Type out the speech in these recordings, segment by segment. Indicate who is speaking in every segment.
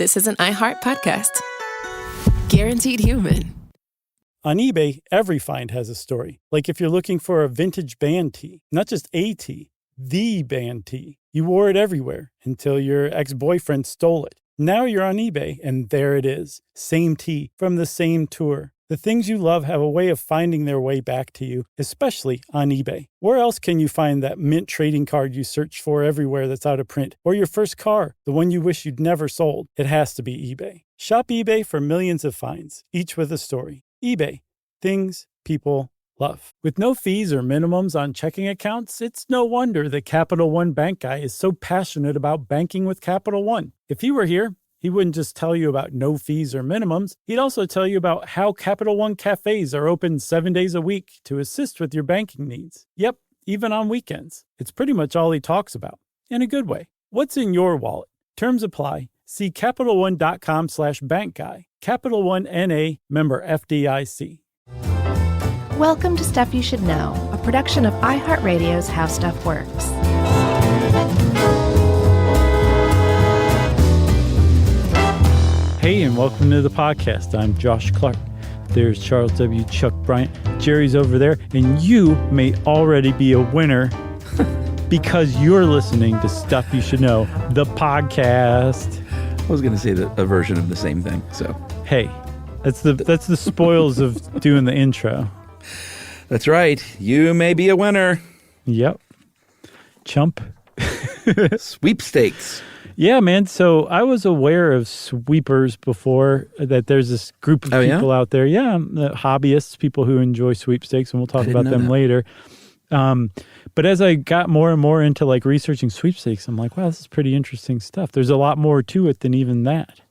Speaker 1: this is an iHeart podcast. Guaranteed human.
Speaker 2: On eBay, every find has a story. Like if you're looking for a vintage band tee, not just a tee, the band tee. You wore it everywhere until your ex-boyfriend stole it. Now you're on eBay, and there it is. Same tee from the same tour. The things you love have a way of finding their way back to you, especially on eBay. Where else can you find that mint trading card you search for everywhere that's out of print? Or your first car, the one you wish you'd never sold? It has to be eBay. Shop eBay for millions of finds, each with a story. eBay. Things people love. With no fees or minimums on checking accounts, it's no wonder the Capital One bank guy is so passionate about banking with Capital One. If he were here, he wouldn't just tell you about no fees or minimums. He'd also tell you about how Capital One cafes are open 7 days a week to assist with your banking needs. Yep, even on weekends. It's pretty much all he talks about. In a good way. What's in your wallet? Terms apply. See CapitalOne.com/bankguy. Capital One N.A. member FDIC.
Speaker 3: Welcome to Stuff You Should Know, a production of iHeartRadio's How Stuff Works.
Speaker 2: Hey, and welcome to the podcast. I'm Josh Clark. There's Charles W. Chuck Bryant. Jerry's over there, and you may already be a winner because you're listening to Stuff You Should Know, the podcast.
Speaker 4: I was going to say a version of the same thing. So
Speaker 2: hey, that's the spoils of doing the intro.
Speaker 4: That's right. You may be a winner.
Speaker 2: Yep. Chump.
Speaker 4: Sweepstakes.
Speaker 2: Yeah, man. So I was aware of sweepers before, that there's this group of people out there. Yeah, hobbyists, people who enjoy sweepstakes, and we'll talk about them later. But as I got more and more into like researching sweepstakes, I'm like, wow, this is pretty interesting stuff. There's a lot more to it than even that.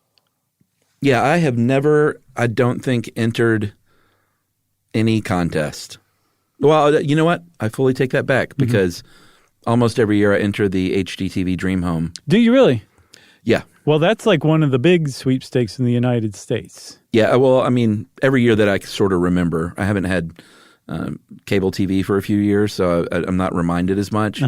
Speaker 4: Yeah, I have never, I don't think, entered any contest. Well, you know what? I fully take that back because almost every year I enter the HGTV Dream Home.
Speaker 2: Do you really?
Speaker 4: Yeah.
Speaker 2: Well, that's like one of the big sweepstakes in the United States.
Speaker 4: Yeah. Well, I mean, every year that I sort of remember. I haven't had cable TV for a few years, so I'm not reminded as much.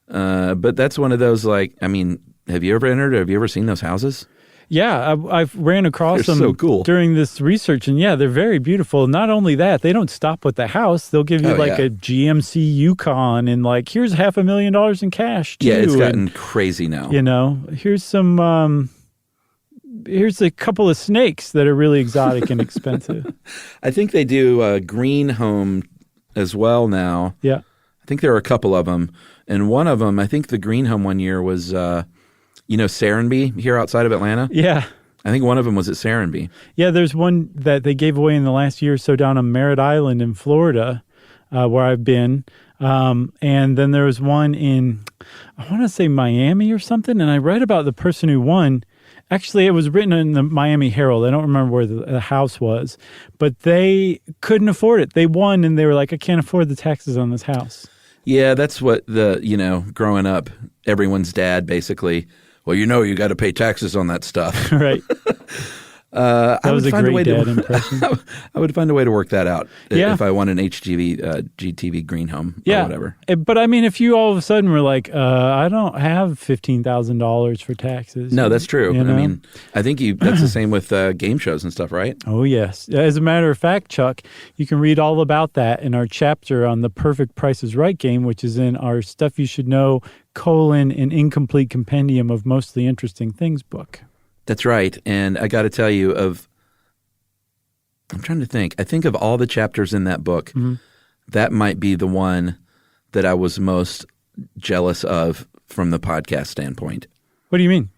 Speaker 4: But that's one of those, like, I mean, have you ever entered or have you ever seen those houses?
Speaker 2: Yeah, I've ran across them
Speaker 4: so cool.
Speaker 2: during this research, and yeah, they're very beautiful. Not only that, they don't stop with the house. They'll give you a GMC Yukon and like, here's $500,000 in cash, too.
Speaker 4: Yeah, it's gotten crazy now.
Speaker 2: You know, here's some, here's a couple of snakes that are really exotic and expensive.
Speaker 4: I think they do a green home as well now.
Speaker 2: Yeah.
Speaker 4: I think there are a couple of them, and one of them, I think the green home one year was Serenbe here outside of Atlanta?
Speaker 2: Yeah.
Speaker 4: I think one of them was at Serenbe.
Speaker 2: Yeah, there's one that they gave away in the last year or so down on Merritt Island in Florida, where I've been. And then there was one in, I want to say Miami or something, and I read about the person who won. Actually, it was written in the Miami Herald. I don't remember where the house was, but they couldn't afford it. They won, and they were like, I can't afford the taxes on this house. Yeah,
Speaker 4: that's what growing up, everyone's dad basically, well, you got to pay taxes on that stuff.
Speaker 2: Right. That was a great dad impression.
Speaker 4: I would find a way to work that out if I want an GTV green home or whatever.
Speaker 2: But I mean, if you all of a sudden were like, I don't have $15,000 for taxes.
Speaker 4: No, that's true. I mean, I think that's the same with game shows and stuff, right?
Speaker 2: Oh, yes. As a matter of fact, Chuck, you can read all about that in our chapter on the Perfect Price is Right game, which is in our Stuff You Should Know, an incomplete compendium of mostly interesting things book.
Speaker 4: That's right. And I got to tell you I'm trying to think. I think of all the chapters in that book, that might be the one that I was most jealous of from the podcast standpoint.
Speaker 2: What do you mean?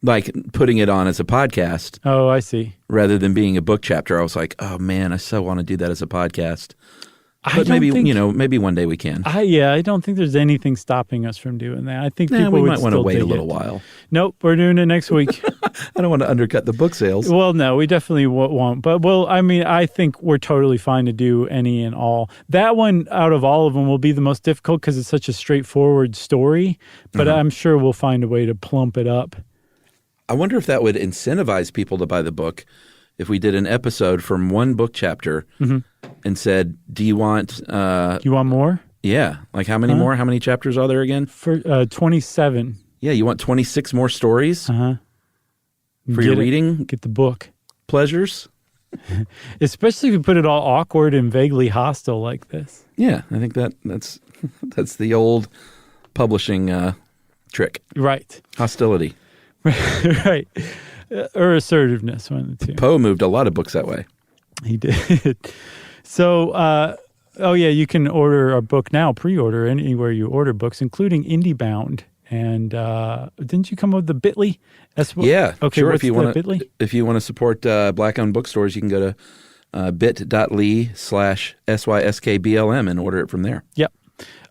Speaker 4: Like putting it on as a podcast.
Speaker 2: Oh, I see.
Speaker 4: Rather than being a book chapter. I was like, oh man, I so want to do that as a podcast. But maybe one day we can.
Speaker 2: I don't think there's anything stopping us from doing that. I think people
Speaker 4: we
Speaker 2: would
Speaker 4: might want to wait a little
Speaker 2: it.
Speaker 4: while.
Speaker 2: Nope, we're doing it next week.
Speaker 4: I don't want to undercut the book sales.
Speaker 2: Well, no, we definitely won't. But I think we're totally fine to do any and all. That one out of all of them will be the most difficult because it's such a straightforward story. But I'm sure we'll find a way to plump it up.
Speaker 4: I wonder if that would incentivize people to buy the book. If we did an episode from one book chapter and said, do you want
Speaker 2: more?
Speaker 4: Yeah. Like how many more? How many chapters are there again?
Speaker 2: For 27.
Speaker 4: Yeah. You want 26 more stories? for your reading
Speaker 2: Get the book.
Speaker 4: pleasures.
Speaker 2: Especially if you put it all awkward and vaguely hostile like this.
Speaker 4: Yeah, I think that's the old publishing trick.
Speaker 2: Right.
Speaker 4: Hostility.
Speaker 2: Right. Or assertiveness, one of the two.
Speaker 4: Poe moved a lot of books that way.
Speaker 2: He did. So, you can order our book now, pre-order anywhere you order books, including IndieBound. And didn't you come up with the Bitly?
Speaker 4: Yeah,
Speaker 2: okay,
Speaker 4: sure.
Speaker 2: What's Bitly?
Speaker 4: If you want to support Black-owned bookstores, you can go to bit.ly/SYSKBLM and order it from there.
Speaker 2: Yep.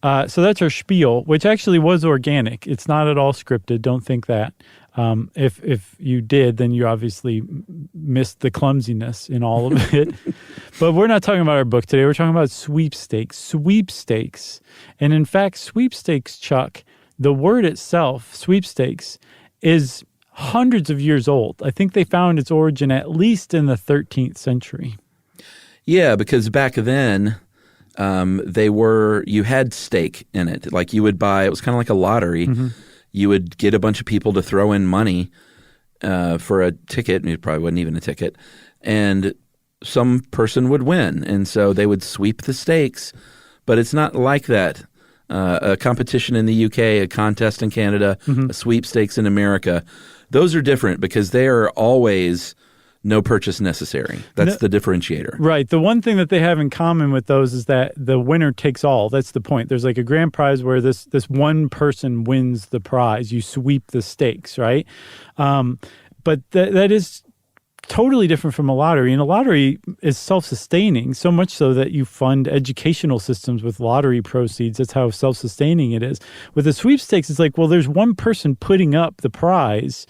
Speaker 2: So that's our spiel, which actually was organic. It's not at all scripted. Don't think that. If you did, then you obviously missed the clumsiness in all of it. But we're not talking about our book today. We're talking about sweepstakes. Sweepstakes. And in fact, sweepstakes, Chuck, the word itself, sweepstakes, is hundreds of years old. I think they found its origin at least in the 13th century.
Speaker 4: Yeah, because back then you had stake in it. Like you would buy, it was kind of like a lottery. Mm-hmm. You would get a bunch of people to throw in money for a ticket. It probably wasn't even a ticket. And some person would win. And so they would sweep the stakes. But it's not like that. A competition in the UK, a contest in Canada, a sweepstakes in America. Those are different because they are always no purchase necessary. That's the differentiator.
Speaker 2: Right. The one thing that they have in common with those is that the winner takes all. That's the point. There's like a grand prize where this one person wins the prize. You sweep the stakes, right? But that is totally different from a lottery. And a lottery is self-sustaining, so much so that you fund educational systems with lottery proceeds. That's how self-sustaining it is. With a sweepstakes, it's like, well, there's one person putting up the prize,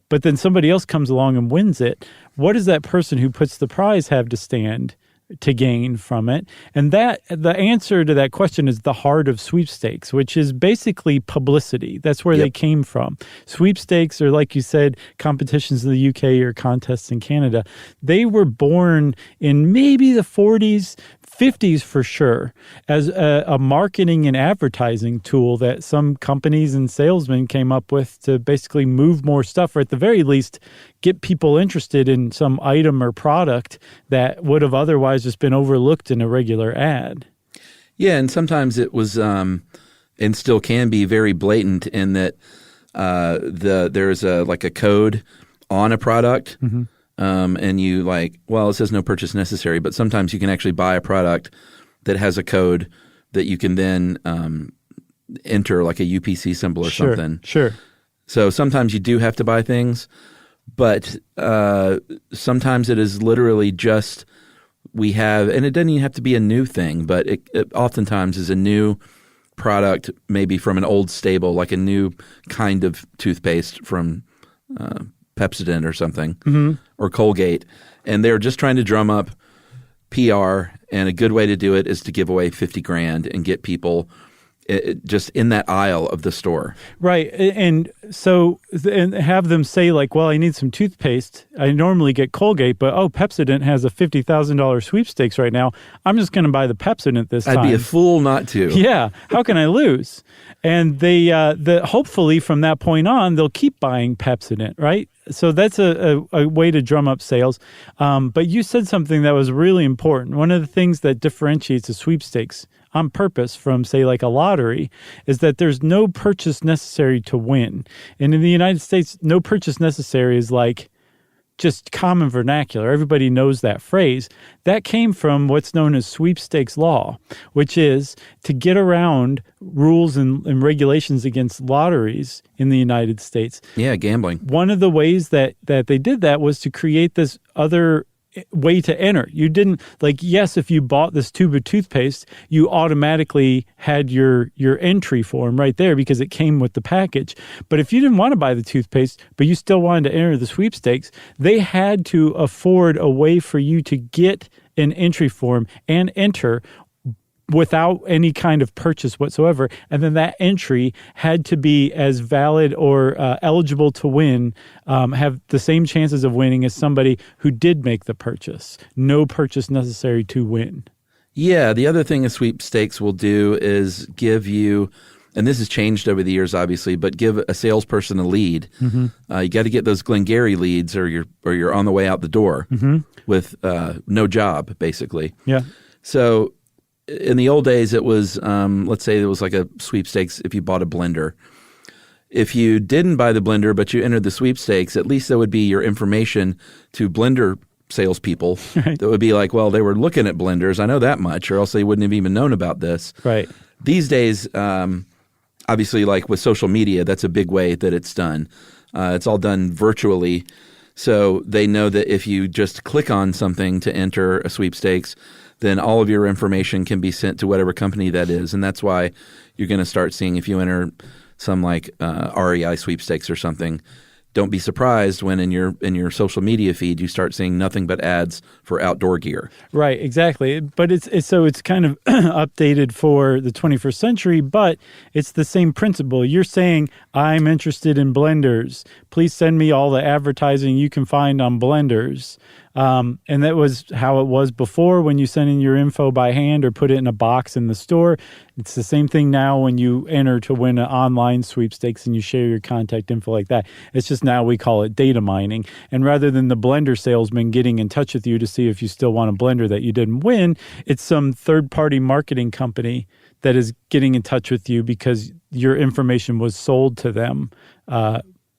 Speaker 2: but then somebody else comes along and wins it. What does that person who puts the prize have to stand to gain from it? And the answer to that question is the heart of sweepstakes, which is basically publicity. That's where they came from. Sweepstakes, or like you said, competitions in the UK or contests in Canada, they were born in maybe the 40s, 50s for sure, as a marketing and advertising tool that some companies and salesmen came up with to basically move more stuff, or at the very least, get people interested in some item or product that would have otherwise just been overlooked in a regular ad.
Speaker 4: Yeah, and sometimes it was, and still can be, very blatant in that there's a code on a product. Mm-hmm. And you it says no purchase necessary, but sometimes you can actually buy a product that has a code that you can then enter, like a UPC symbol or something. Sure. So sometimes you do have to buy things, but sometimes it is literally just and it doesn't even have to be a new thing, but it oftentimes is a new product, maybe from an old stable, like a new kind of toothpaste from Pepsodent or something, or Colgate, and they're just trying to drum up PR, and a good way to do it is to give away $50,000 and get people just in that aisle of the store. Right.
Speaker 2: And so and have them say like, well, I need some toothpaste. I normally get Colgate, but Pepsodent has a $50,000 sweepstakes right now. I'm just going to buy the Pepsodent this time.
Speaker 4: I'd be a fool not to.
Speaker 2: Yeah. How can I lose? And they hopefully from that point on, they'll keep buying Pepsodent, right? So that's a way to drum up sales. But you said something that was really important. One of the things that differentiates a sweepstakes on purpose from, say, like a lottery, is that there's no purchase necessary to win. And in the United States, no purchase necessary is like just common vernacular. Everybody knows that phrase. That came from what's known as sweepstakes law, which is to get around rules and regulations against lotteries in the United States.
Speaker 4: Yeah, gambling.
Speaker 2: One of the ways that they did that was to create this other way to enter. You didn't, yes, if you bought this tube of toothpaste, you automatically had your entry form right there because it came with the package. But if you didn't want to buy the toothpaste, but you still wanted to enter the sweepstakes, they had to afford a way for you to get an entry form and enter without any kind of purchase whatsoever. And then that entry had to be as valid or eligible to win, have the same chances of winning as somebody who did make the purchase. No purchase necessary to win.
Speaker 4: Yeah, the other thing a sweepstakes will do is give you and this has changed over the years, obviously, but give a salesperson a lead. You got to get those Glengarry leads, or you're on the way out the door with no job, basically.
Speaker 2: Yeah.
Speaker 4: So in the old days, it was let's say it was like a sweepstakes if you bought a blender. If you didn't buy the blender but you entered the sweepstakes, at least that would be your information to blender salespeople. Right. That would be like, well, they were looking at blenders. I know that much, or else they wouldn't have even known about this.
Speaker 2: Right.
Speaker 4: These days, obviously, like with social media, that's a big way that it's done. It's all done virtually. So they know that if you just click on something to enter a sweepstakes, then all of your information can be sent to whatever company that is. And that's why you're going to start seeing, if you enter some like REI sweepstakes or something, don't be surprised when in your social media feed you start seeing nothing but ads for outdoor gear.
Speaker 2: Right, exactly. But it's kind of updated for the 21st century, but it's the same principle. You're saying, I'm interested in blenders. Please send me all the advertising you can find on blenders. And that was how it was before when you sent in your info by hand or put it in a box in the store. It's the same thing now when you enter to win an online sweepstakes and you share your contact info like that. It's just now we call it data mining. And rather than the blender salesman getting in touch with you to see if you still want a blender that you didn't win, it's some third-party marketing company that is getting in touch with you because your information was sold to them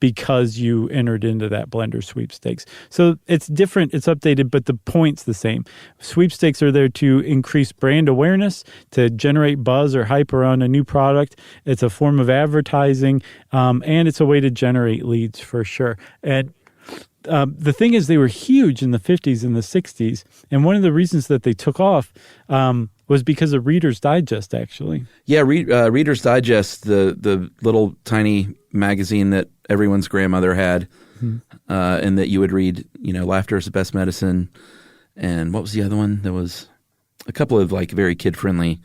Speaker 2: because you entered into that blender sweepstakes. So it's different, it's updated, but the point's the same. Sweepstakes are there to increase brand awareness, to generate buzz or hype around a new product. It's a form of advertising, and it's a way to generate leads for sure. And the thing is, they were huge in the 50s and the 60s, and one of the reasons that they took off was because of Reader's Digest, actually.
Speaker 4: Yeah, Reader's Digest, the little tiny magazine that everyone's grandmother had, and that you would read, Laughter is the Best Medicine, and what was the other one? There was a couple of like very kid-friendly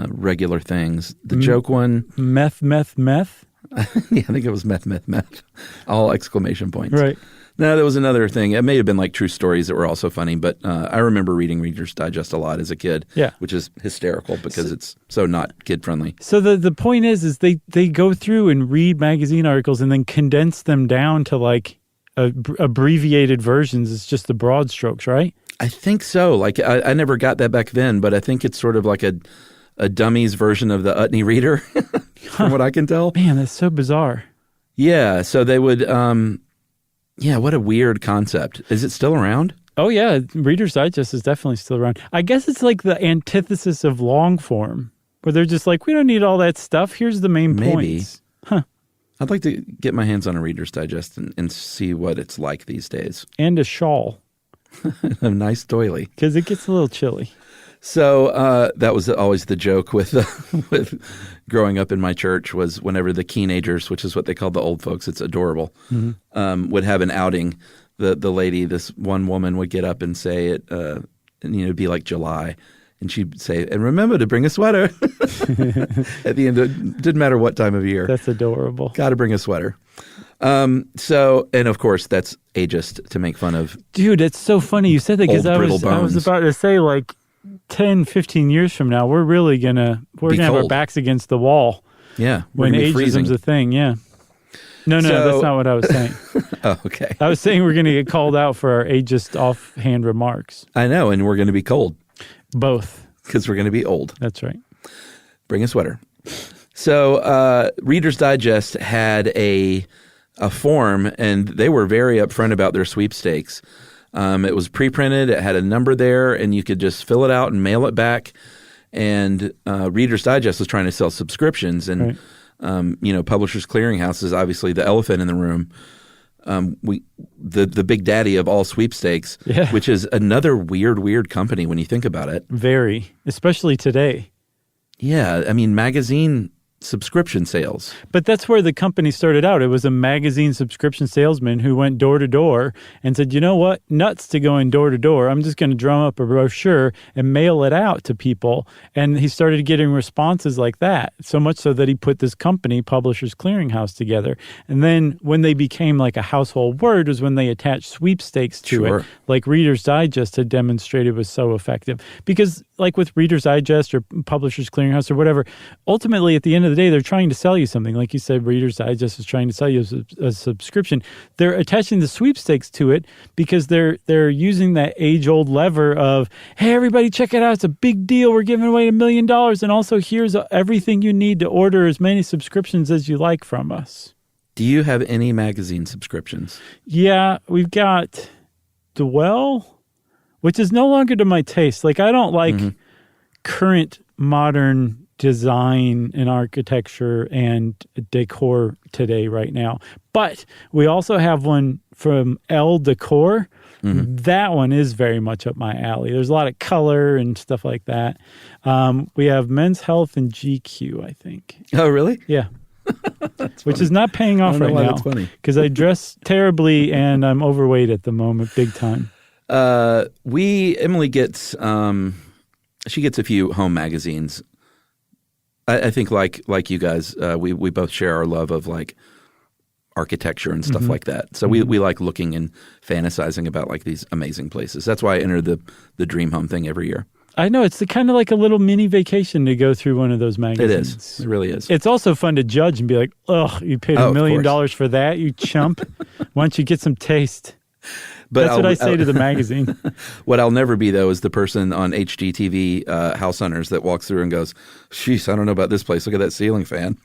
Speaker 4: regular things. The joke one.
Speaker 2: Meth.
Speaker 4: Yeah, I think it was meth. All exclamation points.
Speaker 2: Right.
Speaker 4: No, there was another thing. It may have been like true stories that were also funny, but I remember reading Reader's Digest a lot as a kid, which is hysterical because it's so not kid-friendly.
Speaker 2: So the point is they go through and read magazine articles and then condense them down to like abbreviated versions. It's just the broad strokes, right?
Speaker 4: I think so. Like I never got that back then, but I think it's sort of like a dummy's version of the Utne Reader, from what I can tell.
Speaker 2: Man, that's so bizarre.
Speaker 4: Yeah, so they would... yeah, what a weird concept. Is it still around?
Speaker 2: Oh, yeah. Reader's Digest is definitely still around. I guess it's like the antithesis of long form, where they're just like, we don't need all that stuff. Here's the main points. Huh.
Speaker 4: I'd like to get my hands on a Reader's Digest and see what it's like these days.
Speaker 2: And a shawl.
Speaker 4: A nice doily.
Speaker 2: Because it gets a little chilly.
Speaker 4: So that was always the joke with growing up in my church, was whenever the keenagers, which is what they call the old folks, it's adorable, would have an outing, the lady, this one woman would get up and say it, and it'd be like July, and she'd say, and remember to bring a sweater. At the end, it didn't matter what time of year.
Speaker 2: That's adorable.
Speaker 4: Got to bring a sweater. So, and of course, that's ageist to make fun of.
Speaker 2: Dude, it's so funny you said that, because I was about to say, like, 10, 15 years from now, we're going to have our backs against the wall.
Speaker 4: Yeah.
Speaker 2: When ageism's a thing, yeah. No, that's not what I was saying.
Speaker 4: Oh, okay.
Speaker 2: I was saying we're going to get called out for our ageist offhand remarks.
Speaker 4: I know, and we're going to be cold.
Speaker 2: Both.
Speaker 4: Because we're going to be old.
Speaker 2: That's right.
Speaker 4: Bring a sweater. So Reader's Digest had a form, and they were very upfront about their sweepstakes. It was pre-printed. It had a number there, and you could just fill it out and mail it back. And Reader's Digest was trying to sell subscriptions, and Publishers Clearinghouse is obviously the elephant in the room. The big daddy of all sweepstakes, which is another weird company when you think about it.
Speaker 2: Very, especially today.
Speaker 4: Yeah, I mean, magazine subscription sales.
Speaker 2: But that's where the company started out. It was a magazine subscription salesman who went door to door and said, you know what? Nuts to going door to door. I'm just going to drum up a brochure and mail it out to people. And he started getting responses like that, so much so that he put this company, Publishers Clearinghouse, together. And then when they became like a household word was when they attached sweepstakes to it, like Reader's Digest had demonstrated was so effective. Because like with Reader's Digest or Publishers Clearinghouse or whatever, ultimately at the end of the day, they're trying to sell you something. Like you said, Reader's Digest is trying to sell you a subscription. They're attaching the sweepstakes to it because they're using that age-old lever of, hey, everybody, check it out. It's a big deal. We're giving away $1 million. And also, here's everything you need to order as many subscriptions as you like from us.
Speaker 4: Do you have any magazine subscriptions?
Speaker 2: Yeah, we've got Dwell, which is no longer to my taste. Like, I don't like current modern design and architecture and decor today right now. But we also have one from Elle Decor. That one is very much up my alley. There's a lot of color and stuff like that. We have Men's Health and GQ, I think.
Speaker 4: Oh, really?
Speaker 2: Yeah. Which is not paying off right now. That's funny. Because I dress terribly and I'm overweight at the moment, big time.
Speaker 4: Emily gets, she gets a few home magazines. I think like you guys, we both share our love of like architecture and stuff like that. So we like looking and fantasizing about like these amazing places. That's why I enter the dream home thing every year.
Speaker 2: I know. It's kind of like a little mini vacation to go through one of those magazines.
Speaker 4: It is. It really is.
Speaker 2: It's also fun to judge and be like, ugh, you paid $1 million for that, you chump. Why don't you get some taste? But that's what I say to the magazine.
Speaker 4: What I'll never be, though, is the person on HGTV, House Hunters, that walks through and goes, "Sheesh, I don't know about this place. Look at that ceiling fan."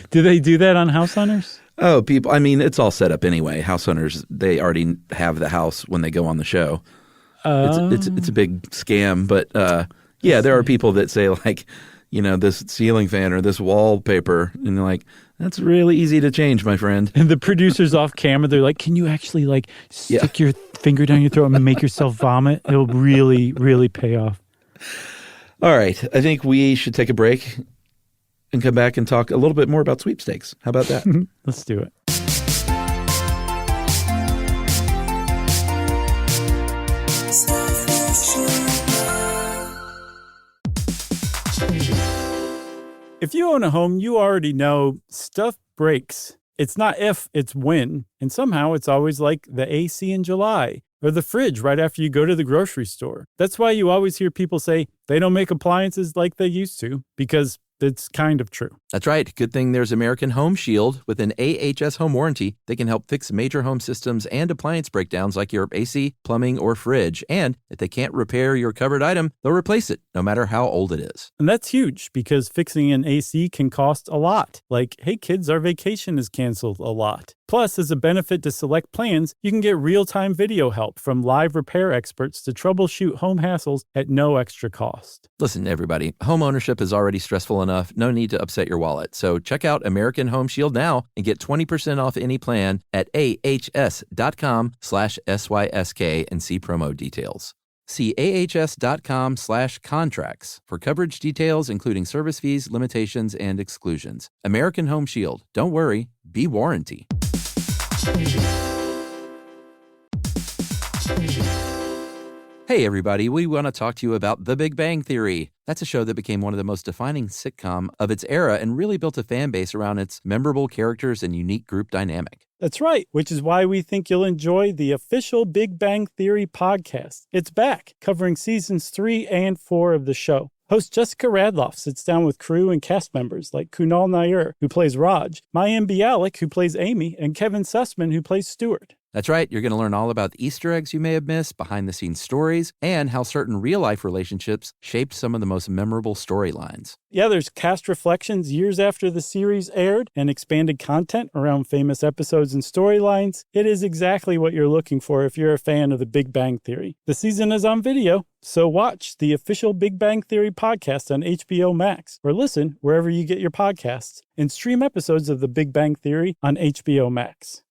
Speaker 2: Do they do that on House Hunters?
Speaker 4: Oh, people. I mean, it's all set up anyway. House Hunters, they already have the house when they go on the show. It's a big scam. But yeah, there are people that say like, you know, this ceiling fan or this wallpaper, and they're like, that's really easy to change, my friend.
Speaker 2: And the producers off camera, they're like, can you actually like stick your finger down your throat and make yourself vomit? It'll really, really pay off.
Speaker 4: All right. I think we should take a break and come back and talk a little bit more about sweepstakes. How about that?
Speaker 2: Let's do it. If you own a home, you already know stuff breaks. It's not if, it's when. And somehow it's always like the AC in July or the fridge right after you go to the grocery store. That's why you always hear people say they don't make appliances like they used to, because it's kind of true.
Speaker 5: That's right. Good thing there's American Home Shield. With an AHS home warranty, they can help fix major home systems and appliance breakdowns like your AC, plumbing, or fridge. And if they can't repair your covered item, they'll replace it, no matter how old it is.
Speaker 2: And that's huge, because fixing an AC can cost a lot. Like, hey kids, our vacation is canceled a lot. Plus, as a benefit to select plans, you can get real-time video help from live repair experts to troubleshoot home hassles at no extra cost.
Speaker 5: Listen, everybody, home ownership is already stressful enough. No need to upset your wallet. So check out American Home Shield now and get 20% off any plan at ahs.com/SYSK and see promo details. See ahs.com/contracts for coverage details, including service fees, limitations, and exclusions. American Home Shield. Don't worry, be warranty. Hey everybody, we want to talk to you about The Big Bang Theory. That's a show that became one of the most defining sitcom of its era and really built a fan base around its memorable characters and unique group dynamic.
Speaker 2: That's right, which is why we think you'll enjoy the official Big Bang Theory podcast. It's back, covering seasons 3 and 4 of the show. Host Jessica Radloff sits down with crew and cast members like Kunal Nair, who plays Raj, Mayim Bialik, who plays Amy, and Kevin Sussman, who plays Stuart.
Speaker 5: That's right. You're going to learn all about the Easter eggs you may have missed, behind-the-scenes stories, and how certain real-life relationships shaped some of the most memorable storylines.
Speaker 2: Yeah, there's cast reflections years after the series aired and expanded content around famous episodes and storylines. It is exactly what you're looking for if you're a fan of the Big Bang Theory. The season is on video, so watch the official Big Bang Theory podcast on HBO Max, or listen wherever you get your podcasts, and stream episodes of the Big Bang Theory on HBO Max.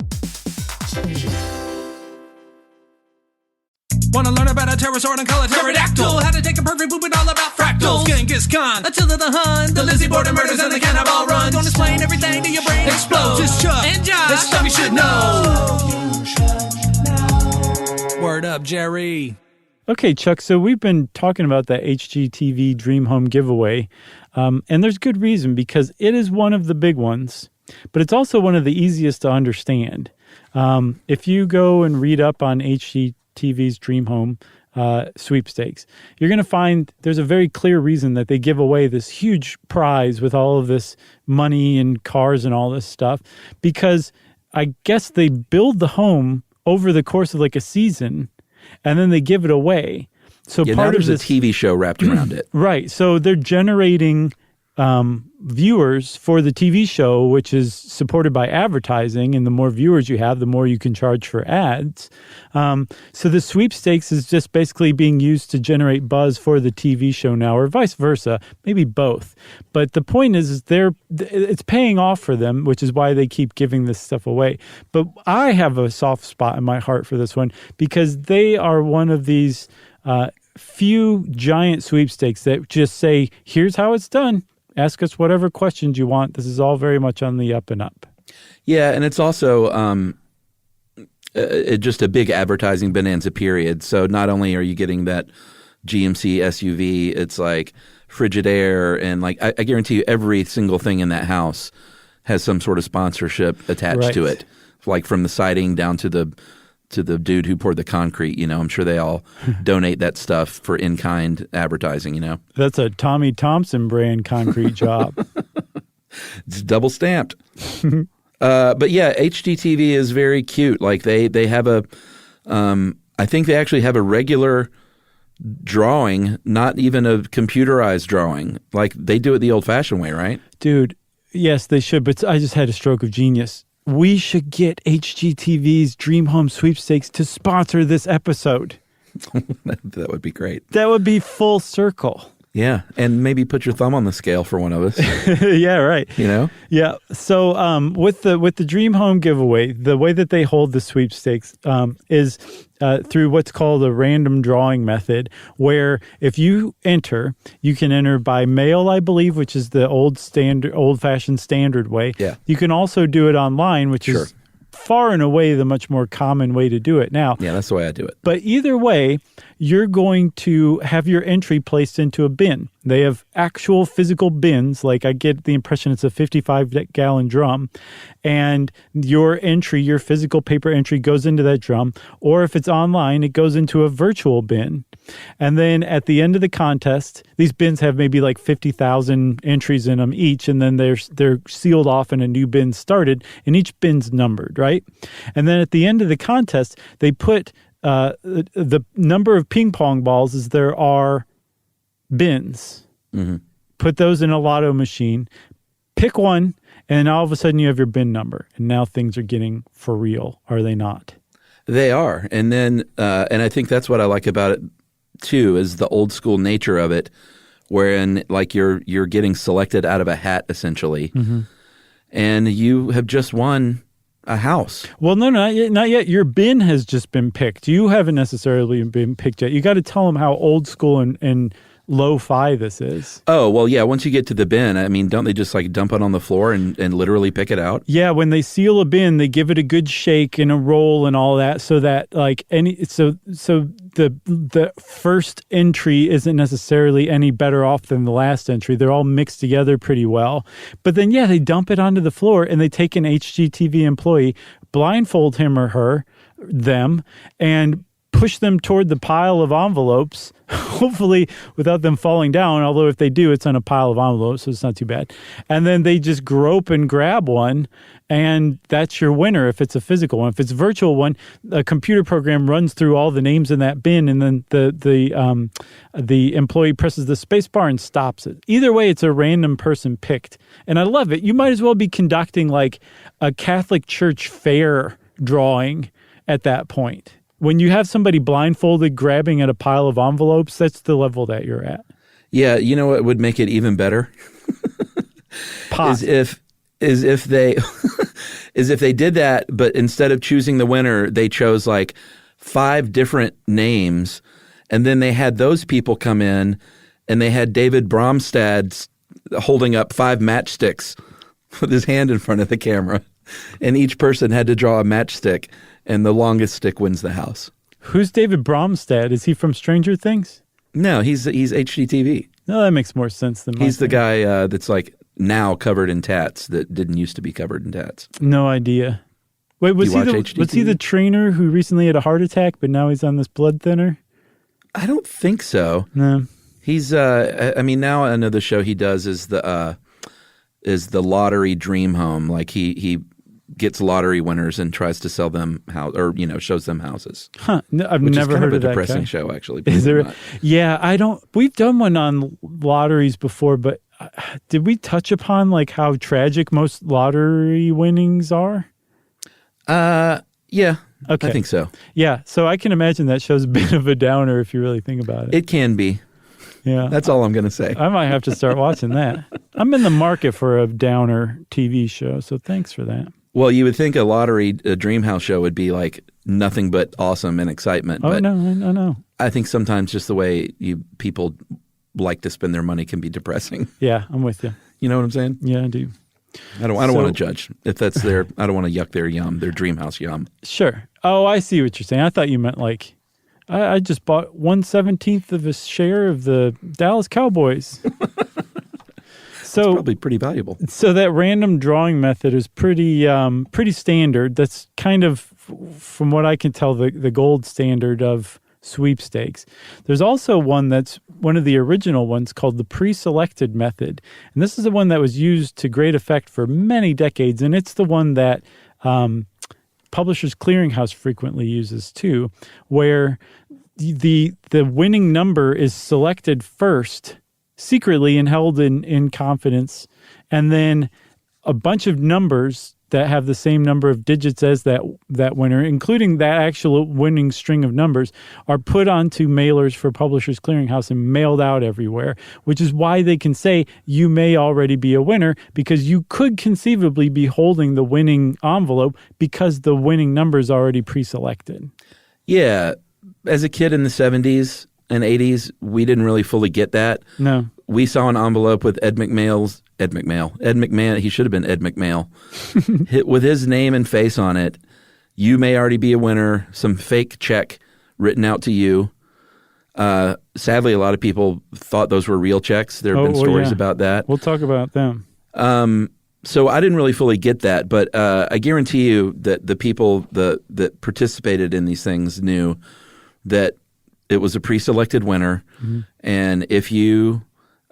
Speaker 6: Wanna learn about a pterosaur and call it pterodactyl? How to take a perfect poop and all about fractals. Genghis Khan, Attila the Hun, the Lizzie Borden murders and the cannibal runs. Gonna explain everything to your brain explodes. It's Chuck and Josh. It's stuff you should know. Word up, Jerry.
Speaker 2: Okay, Chuck, so we've been talking about the HGTV Dream Home giveaway, and there's good reason because it is one of the big ones, but it's also one of the easiest to understand. If you go and read up on HGTV's Dream Home sweepstakes, you're going to find there's a very clear reason that they give away this huge prize with all of this money and cars and all this stuff, because I guess they build the home over the course of like a season, and then they give it away. So part of
Speaker 4: this TV show wrapped around it.
Speaker 2: Right. So they're generating viewers for the TV show, which is supported by advertising. And the more viewers you have, the more you can charge for ads. So the sweepstakes is just basically being used to generate buzz for the TV show now, or vice versa, maybe both. But the point is it's paying off for them, which is why they keep giving this stuff away. But I have a soft spot in my heart for this one because they are one of these few giant sweepstakes that just say, here's how it's done. Ask us whatever questions you want. This is all very much on the up and up.
Speaker 4: Yeah, and it's also just a big advertising bonanza period. So not only are you getting that GMC SUV, it's like Frigidaire, and like I guarantee you every single thing in that house has some sort of sponsorship attached to it, like from the siding down to the dude who poured the concrete. I'm sure they all donate that stuff for in-kind advertising,
Speaker 2: That's a Tommy Thompson brand concrete job.
Speaker 4: It's double stamped. But yeah, HGTV is very cute. Like they have I think they actually have a regular drawing, not even a computerized drawing. Like they do it the old-fashioned way, right? Dude,
Speaker 2: yes, they should, but I just had a stroke of genius. We should get HGTV's Dream Home Sweepstakes to sponsor this episode.
Speaker 4: That would be great.
Speaker 2: That would be full circle.
Speaker 4: Yeah, and maybe put your thumb on the scale for one of us.
Speaker 2: Yeah, right. Yeah. So with the Dream Home giveaway, the way that they hold the sweepstakes is through what's called a random drawing method, where if you enter, you can enter by mail, I believe, which is the old-fashioned standard way.
Speaker 4: Yeah.
Speaker 2: You can also do it online, which is far and away the much more common way to do it now.
Speaker 4: Yeah, that's the way I do it.
Speaker 2: But either way, you're going to have your entry placed into a bin. They have actual physical bins. Like I get the impression it's a 55-gallon drum. And your entry, your physical paper entry goes into that drum. Or if it's online, it goes into a virtual bin. And then at the end of the contest, these bins have maybe like 50,000 entries in them each. And then they're sealed off and a new bin started. And each bin's numbered, right? And then at the end of the contest, they put the number of ping pong balls as there are bins.
Speaker 4: Mm-hmm.
Speaker 2: Put those in a lotto machine, pick one, and all of a sudden you have your bin number. And now things are getting for real, are they not?
Speaker 4: They are. And then, and I think that's what I like about it too, is the old school nature of it, wherein like you're getting selected out of a hat essentially, and you have just won a house.
Speaker 2: Well, no, not yet. Your bin has just been picked. You haven't necessarily been picked yet. You got to tell them how old school and lo-fi this is.
Speaker 4: Oh, well, yeah. Once you get to the bin, I mean, don't they just like dump it on the floor and literally pick it out?
Speaker 2: Yeah, when they seal a bin, they give it a good shake and a roll and all that, so that like the first entry isn't necessarily any better off than the last entry. They're all mixed together pretty well. But then, yeah, they dump it onto the floor and they take an HGTV employee, blindfold him or them, and push them toward the pile of envelopes, hopefully without them falling down, although if they do, it's on a pile of envelopes, so it's not too bad. And then they just grope and grab one, and that's your winner if it's a physical one. If it's a virtual one, a computer program runs through all the names in that bin, and then the employee presses the space bar and stops it. Either way, it's a random person picked. And I love it. You might as well be conducting like a Catholic Church fair drawing at that point. When you have somebody blindfolded grabbing at a pile of envelopes, that's the level that you're at.
Speaker 4: Yeah, you know what would make it even better? is if they did that, but instead of choosing the winner, they chose like 5 different names, and then they had those people come in, and they had David Bromstad holding up 5 matchsticks with his hand in front of the camera, and each person had to draw a matchstick, and the longest stick wins the house.
Speaker 2: Who's David Bromstad? Is he from Stranger Things?
Speaker 4: No, he's HGTV.
Speaker 2: No, that makes more sense than
Speaker 4: he's the guy that's like now covered in tats that didn't used to be covered in tats.
Speaker 2: No idea. Wait, was he the trainer who recently had a heart attack, but now he's on this blood thinner?
Speaker 4: I don't think so.
Speaker 2: No.
Speaker 4: He's I mean, now another show he does is the lottery dream home. Like he gets lottery winners and tries to sell them shows them houses.
Speaker 2: Huh. No, I've
Speaker 4: which
Speaker 2: never
Speaker 4: is kind
Speaker 2: heard
Speaker 4: of a
Speaker 2: that
Speaker 4: depressing
Speaker 2: guy.
Speaker 4: show, actually.
Speaker 2: Is there? Yeah, I don't. We've done one on lotteries before, but did we touch upon like how tragic most lottery winnings are?
Speaker 4: Yeah.
Speaker 2: Okay.
Speaker 4: I think so.
Speaker 2: Yeah, so I can imagine that show's a bit of a downer if you really think about it.
Speaker 4: It can be.
Speaker 2: Yeah.
Speaker 4: That's all I'm going to say.
Speaker 2: I might have to start watching that. I'm in the market for a downer TV show, so thanks for that.
Speaker 4: Well, you would think a dream house show would be like nothing but awesome and excitement.
Speaker 2: Oh,
Speaker 4: but
Speaker 2: no.
Speaker 4: I think sometimes just the way people like to spend their money can be depressing.
Speaker 2: Yeah, I'm with you.
Speaker 4: You know what I'm saying?
Speaker 2: Yeah, I do.
Speaker 4: I don't want to judge if that's their. I don't want to yuck their dream house yum.
Speaker 2: Sure. Oh, I see what you're saying. I thought you meant like I just bought 1/17 of a share of the Dallas Cowboys. So
Speaker 4: probably pretty valuable.
Speaker 2: So that random drawing method is pretty standard. That's kind of, from what I can tell, the gold standard of sweepstakes. There's also one that's one of the original ones called the pre-selected method. And this is the one that was used to great effect for many decades. And it's the one that Publishers Clearinghouse frequently uses too, where the winning number is selected first secretly and held in confidence. And then a bunch of numbers that have the same number of digits as that winner, including that actual winning string of numbers, are put onto mailers for Publishers Clearinghouse and mailed out everywhere, which is why they can say you may already be a winner, because you could conceivably be holding the winning envelope because the winning number is already pre-selected.
Speaker 4: Yeah. As a kid in the 70s and 80s, we didn't really fully get that.
Speaker 2: No.
Speaker 4: We saw an envelope with Ed McMahon, he should have been Ed McMahon, with his name and face on it. You may already be a winner, some fake check written out to you. Sadly, a lot of people thought those were real checks. There have been stories about that.
Speaker 2: We'll talk about them.
Speaker 4: So I didn't really fully get that, but I guarantee you that the people that participated in these things knew that it was a pre-selected winner. Mm-hmm. And if you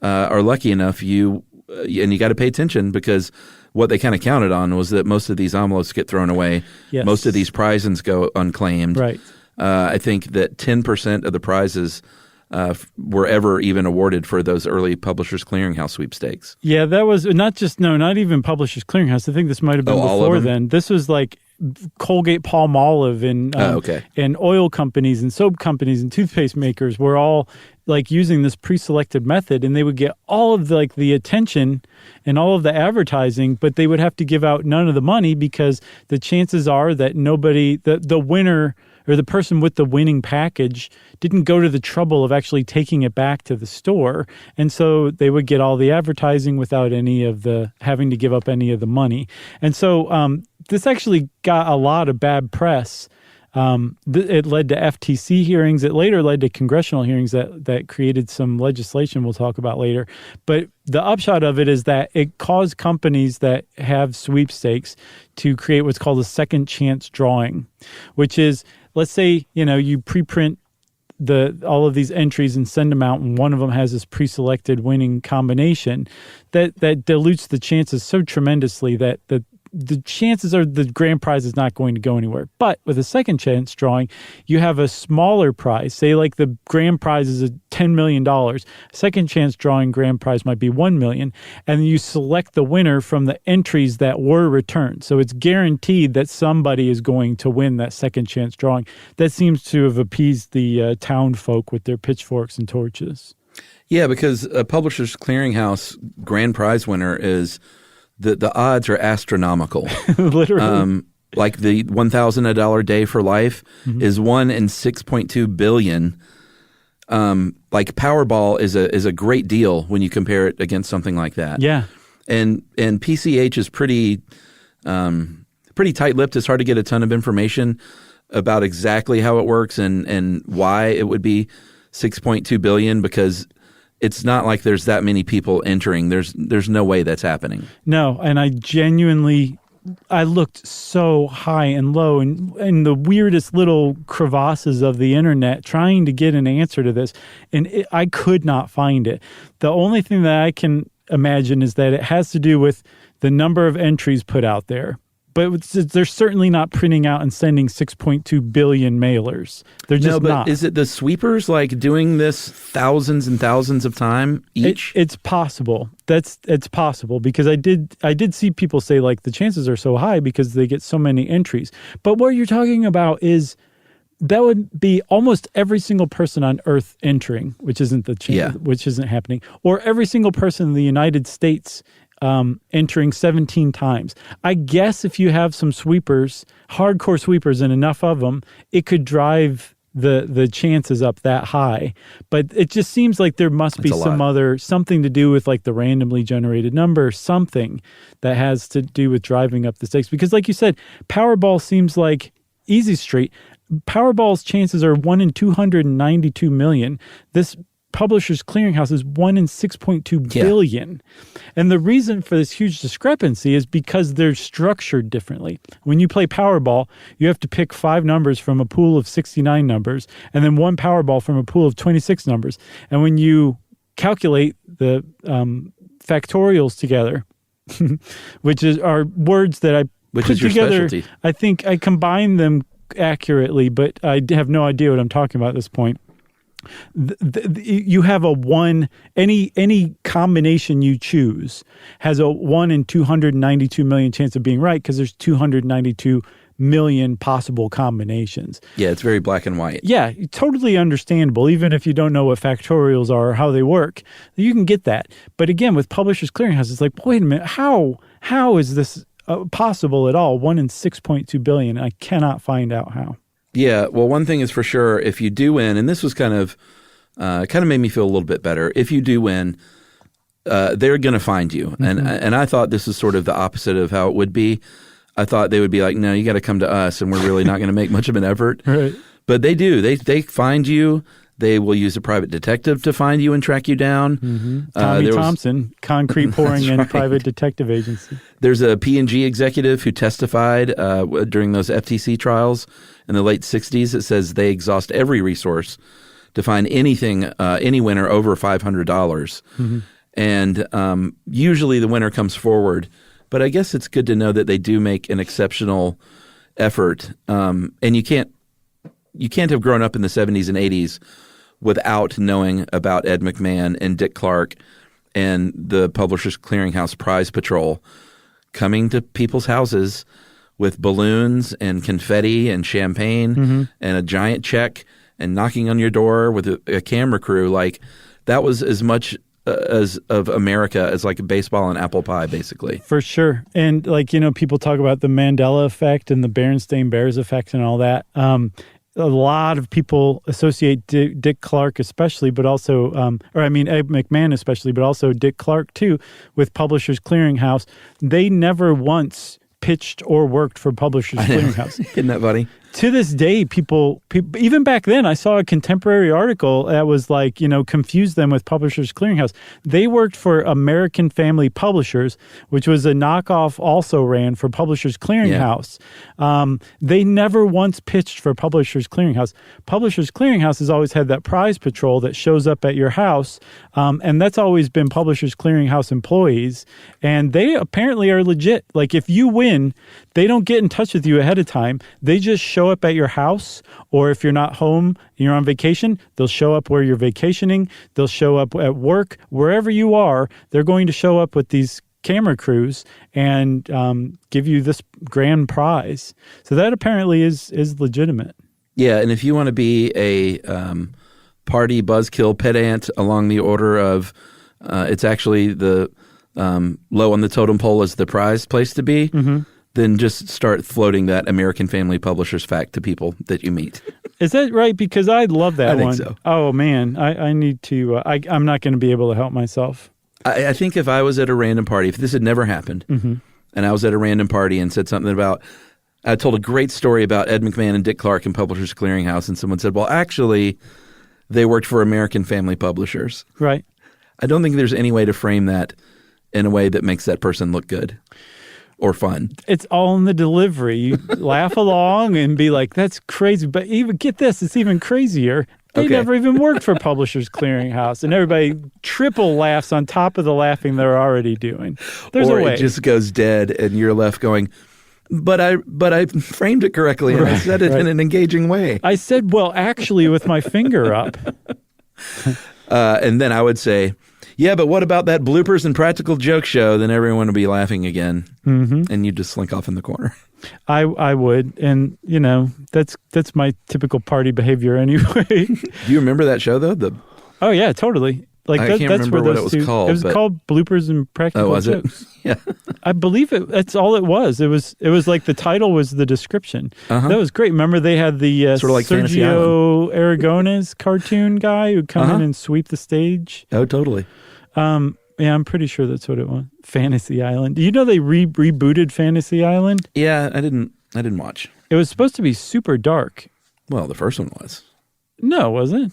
Speaker 4: are lucky enough, and you got to pay attention, because what they kind of counted on was that most of these envelopes get thrown away.
Speaker 2: Yes.
Speaker 4: Most of these prizes go unclaimed.
Speaker 2: Right.
Speaker 4: I think that 10% of the prizes were ever even awarded for those early Publishers Clearinghouse sweepstakes.
Speaker 2: Yeah, that was not even Publishers Clearinghouse. I think this might have been before then. This was like Colgate Palmolive and oil companies and soap companies and toothpaste makers were all like using this pre-selected method, and they would get all of the attention and all of the advertising, but they would have to give out none of the money, because the chances are that the winner or the person with the winning package didn't go to the trouble of actually taking it back to the store. And so they would get all the advertising without having to give up any of the money. And so this actually got a lot of bad press. It led to FTC hearings. It later led to congressional hearings that created some legislation we'll talk about later. But the upshot of it is that it caused companies that have sweepstakes to create what's called a second chance drawing, which is, let's say, you preprint all of these entries and send them out, and one of them has this pre-selected winning combination that dilutes the chances so tremendously that the chances are the grand prize is not going to go anywhere. But with a second chance drawing, you have a smaller prize. Say like the grand prize is $10 million. Second chance drawing grand prize might be $1 million. And you select the winner from the entries that were returned. So it's guaranteed that somebody is going to win that second chance drawing. That seems to have appeased the town folk with their pitchforks and torches.
Speaker 4: Yeah, because a Publishers Clearinghouse grand prize winner is... The odds are astronomical.
Speaker 2: Literally.
Speaker 4: like the $1,000 day for life is 1 in 6.2 billion. Like Powerball is a great deal when you compare it against something like that.
Speaker 2: Yeah.
Speaker 4: And PCH is pretty tight-lipped. It's hard to get a ton of information about exactly how it works and why it would be 6.2 billion, because it's not like there's that many people entering. There's no way that's happening.
Speaker 2: No, and I looked so high and low and in the weirdest little crevasses of the internet trying to get an answer to this, and I could not find it. The only thing that I can imagine is that it has to do with the number of entries put out there. But they're certainly not printing out and sending 6.2 billion mailers. They're just not.
Speaker 4: Is it the sweepers like doing this thousands and thousands of time each?
Speaker 2: It's possible. It's possible, because I did see people say like the chances are so high because they get so many entries. But what you're talking about is that would be almost every single person on Earth entering, which isn't which isn't happening, or every single person in the United States entering 17 times. I guess if you have some sweepers, hardcore sweepers, and enough of them, it could drive the chances up that high. But it just seems like there must be something to do with like the randomly generated number, something that has to do with driving up the stakes. Because like you said, Powerball seems like easy street. Powerball's chances are 1 in 292 million. This Publishers Clearinghouse is 1 in 6.2 billion. And the reason for this huge discrepancy is because they're structured differently. When you play Powerball, you have to pick 5 numbers from a pool of 69 numbers, and then 1 Powerball from a pool of 26 numbers. And when you calculate the factorials together, which are words that I put together, specialty. I think I combine them accurately, but I have no idea what I'm talking about at this point. You have a 1, any combination you choose has a 1 in 292 million chance of being right, because there's 292 million possible combinations.
Speaker 4: Yeah, it's very black and white.
Speaker 2: Yeah, totally understandable. Even if you don't know what factorials are or how they work, you can get that. But again, with Publishers Clearinghouse, it's like, wait a minute, how is this possible at all? 1 in 6.2 billion. I cannot find out how.
Speaker 4: Yeah, well, one thing is for sure, if you do win, and this was kind of made me feel a little bit better. If you do win, they're going to find you, and I thought this is sort of the opposite of how it would be. I thought they would be like, no, you got to come to us, and we're really not going to make much of an effort.
Speaker 2: Right.
Speaker 4: But they do. They find you. They will use a private detective to find you and track you down.
Speaker 2: Mm-hmm. Tommy Thompson, concrete pouring in private detective agency.
Speaker 4: There's a P&G executive who testified during those FTC trials in the late 60s. It says they exhaust every resource to find anything, any winner over $500. Mm-hmm. And usually the winner comes forward. But I guess it's good to know that they do make an exceptional effort. And you can't have grown up in the 70s and 80s without knowing about Ed McMahon and Dick Clark and the Publishers Clearinghouse Prize Patrol coming to people's houses with balloons and confetti and champagne and a giant check and knocking on your door with a camera crew. Like, that was as much as of America as like baseball and apple pie, basically.
Speaker 2: For sure. And like, people talk about the Mandela effect and the Berenstain Bears effect and all that. A lot of people associate Dick Clark especially, but also, Ed McMahon especially, but also Dick Clark too, with Publishers Clearinghouse. They never once pitched or worked for Publishers Clearinghouse.
Speaker 4: Isn't that funny?
Speaker 2: To this day, people, even back then, I saw a contemporary article that was like, confused them with Publishers Clearinghouse. They worked for American Family Publishers, which was a knockoff, also ran for Publishers Clearinghouse. Yeah. They never once pitched for Publishers Clearinghouse. Publishers Clearinghouse has always had that prize patrol that shows up at your house, and that's always been Publishers Clearinghouse employees, and they apparently are legit. Like, if you win, they don't get in touch with you ahead of time. They just show up at your house, or if you're not home and you're on vacation, they'll show up where you're vacationing. They'll show up at work. Wherever you are, they're going to show up with these camera crews and give you this grand prize. So that apparently is legitimate.
Speaker 4: Yeah, and if you want to be a party buzzkill pedant along the order of it's actually the low on the totem pole is the prize place to be, then just start floating that American Family Publishers fact to people that you meet.
Speaker 2: Is that right? Because I love that
Speaker 4: I think
Speaker 2: one.
Speaker 4: so.
Speaker 2: Oh, man. I need to, I'm not going to be able to help myself.
Speaker 4: I think if I was at a random party, if this had never happened, and I was at a random party and said something about, I told a great story about Ed McMahon and Dick Clark and Publishers Clearinghouse, and someone said, well, actually, they worked for American Family Publishers.
Speaker 2: Right.
Speaker 4: I don't think there's any way to frame that in a way that makes that person look good or fun.
Speaker 2: It's all in the delivery. You laugh along and be like, that's crazy. But even get this, it's even crazier. They never even worked for Publishers Clearinghouse. And everybody triple laughs on top of the laughing they're already doing. There's
Speaker 4: or
Speaker 2: a way.
Speaker 4: It just goes dead and you're left going, but I framed it correctly and I said it in an engaging way.
Speaker 2: I said, well, actually, with my finger up.
Speaker 4: And then I would say, yeah, but what about that bloopers and practical joke show? Then everyone would be laughing again, and you'd just slink off in the corner.
Speaker 2: I would, and that's my typical party behavior anyway.
Speaker 4: Do you remember that show though?
Speaker 2: Oh yeah, totally. Like
Speaker 4: I can't
Speaker 2: that's
Speaker 4: remember
Speaker 2: where
Speaker 4: what it was called.
Speaker 2: It was called bloopers and practical
Speaker 4: was
Speaker 2: jokes.
Speaker 4: It? Yeah,
Speaker 2: I believe it. That's all it was. It was like the title was the description. That was great. Remember they had the
Speaker 4: sort of like
Speaker 2: Sergio Aragones cartoon guy who'd come in and sweep the stage.
Speaker 4: Oh, totally.
Speaker 2: Yeah, I'm pretty sure that's what it was. Fantasy Island. Do you know they rebooted Fantasy Island?
Speaker 4: Yeah, I didn't watch.
Speaker 2: It was supposed to be super dark.
Speaker 4: Well, the first one was.
Speaker 2: No, was it?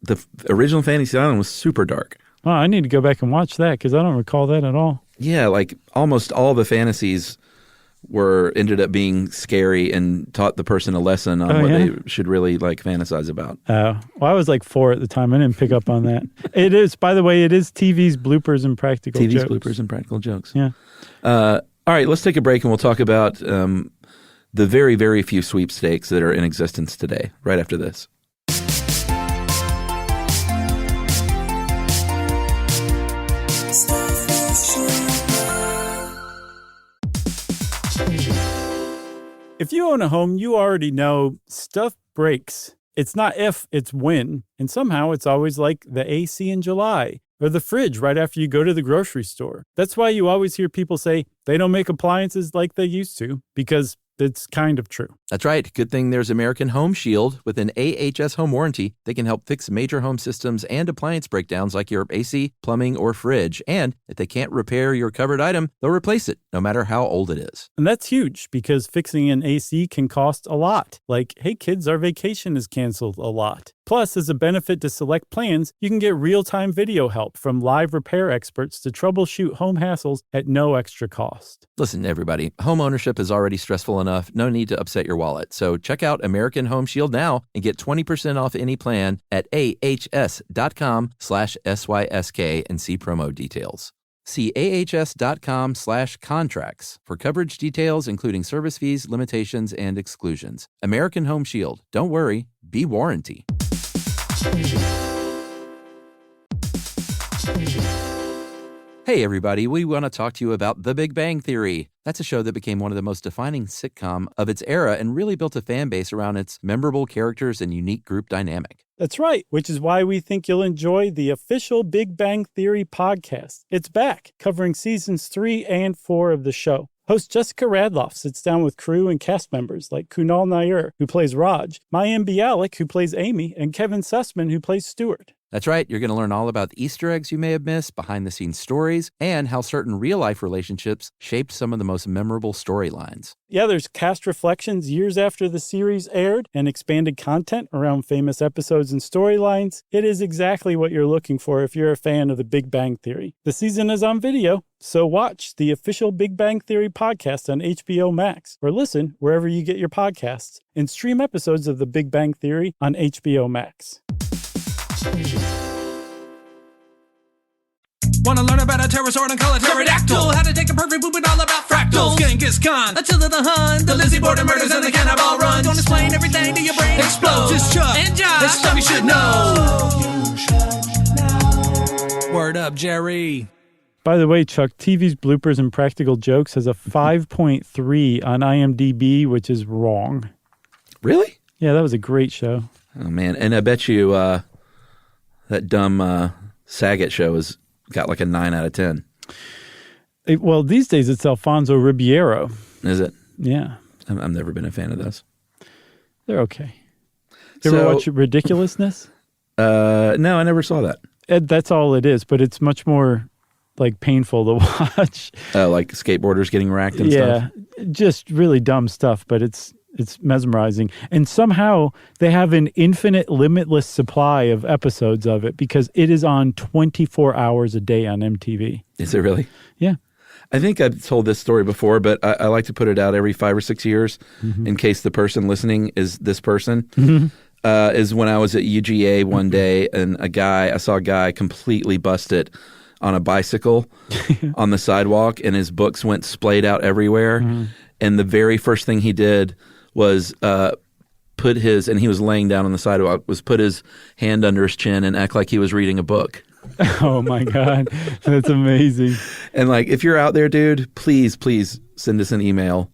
Speaker 4: The original Fantasy Island was super dark.
Speaker 2: Oh, I need to go back and watch that because I don't recall that at all.
Speaker 4: Yeah, like almost all the fantasies ended up being scary and taught the person a lesson on what they should really like fantasize about.
Speaker 2: Oh, well, I was like 4 at the time. I didn't pick up on that. It is, by the way, it is TV's bloopers and practical jokes.
Speaker 4: TV's bloopers and practical jokes.
Speaker 2: Yeah.
Speaker 4: All right, let's take a break and we'll talk about the very, very few sweepstakes that are in existence today, right after this.
Speaker 2: If you own a home, you already know stuff breaks. It's not if, it's when. And somehow it's always like the AC in July or the fridge right after you go to the grocery store. That's why you always hear people say they don't make appliances like they used to, because it's kind of true.
Speaker 5: That's right. Good thing there's American Home Shield with an AHS home warranty. They can help fix major home systems and appliance breakdowns like your AC, plumbing, or fridge. And if they can't repair your covered item, they'll replace it, no matter how old it is.
Speaker 2: And that's huge because fixing an AC can cost a lot. Like, hey kids, our vacation is canceled a lot. Plus, as a benefit to select plans, you can get real-time video help from live repair experts to troubleshoot home hassles at no extra cost.
Speaker 5: Listen, everybody, home ownership is already stressful enough. No need to upset your wallet. So check out American Home Shield now and get 20% off any plan at ahs.com/SYSK and see promo details. See ahs.com/contracts for coverage details, including service fees, limitations, and exclusions. American Home Shield. Don't worry, be warranty. Hey everybody, we want to talk to you about The Big Bang Theory. That's a show that became one of the most defining sitcom of its era and really built a fan base around its memorable characters and unique group dynamic.
Speaker 2: That's right, which is why we think you'll enjoy the official Big Bang Theory podcast. It's back, covering seasons 3 and 4 of the show. Host Jessica Radloff sits down with crew and cast members like Kunal Nair, who plays Raj, Mayim Bialik, who plays Amy, and Kevin Sussman, who plays Stuart.
Speaker 5: That's right. You're going to learn all about the Easter eggs you may have missed, behind-the-scenes stories, and how certain real-life relationships shaped some of the most memorable storylines.
Speaker 2: Yeah, there's cast reflections years after the series aired and expanded content around famous episodes and storylines. It is exactly what you're looking for if you're a fan of The Big Bang Theory. The season is on video, so watch the official Big Bang Theory podcast on HBO Max, or listen wherever you get your podcasts, and stream episodes of The Big Bang Theory on HBO Max.
Speaker 6: Wanna learn about a pterosaur and call it pterodactyl? How to take a perfect poop and all about fractals? Genghis Khan, Attila the Hun, the Lizzie Borden murders and the cannibal runs. Don't explain everything to your brain explodes. Just Chuck and Josh, it's stuff you should know. Word up, Jerry.
Speaker 2: By the way, Chuck, TV's Bloopers and Practical Jokes has a 5.3 on IMDb, which is wrong.
Speaker 4: Really?
Speaker 2: Yeah, that was a great show.
Speaker 4: Oh, man. And I bet you that dumb Saget show has got like a 9 out of 10.
Speaker 2: Well, these days it's Alfonso Ribeiro.
Speaker 4: Is it?
Speaker 2: Yeah.
Speaker 4: I've never been a fan of those.
Speaker 2: They're okay. You ever watch Ridiculousness?
Speaker 4: No, I never saw that.
Speaker 2: That's all it is, but it's much more like painful to watch.
Speaker 4: Like skateboarders getting racked and stuff?
Speaker 2: Yeah, just really dumb stuff, but it's mesmerizing. And somehow they have an infinite, limitless supply of episodes of it because it is on 24 hours a day on MTV.
Speaker 4: Is it really?
Speaker 2: Yeah.
Speaker 4: I think I've told this story before, but I like to put it out every 5 or 6 years in case the person listening is this person. Is when I was at UGA one day and I saw a guy completely busted on a bicycle on the sidewalk and his books went splayed out everywhere. And the very first thing he did was and he was laying down on the sidewalk, was put his hand under his chin and act like he was reading a book.
Speaker 2: Oh my God. That's amazing.
Speaker 4: And like, if you're out there, dude, please send us an email,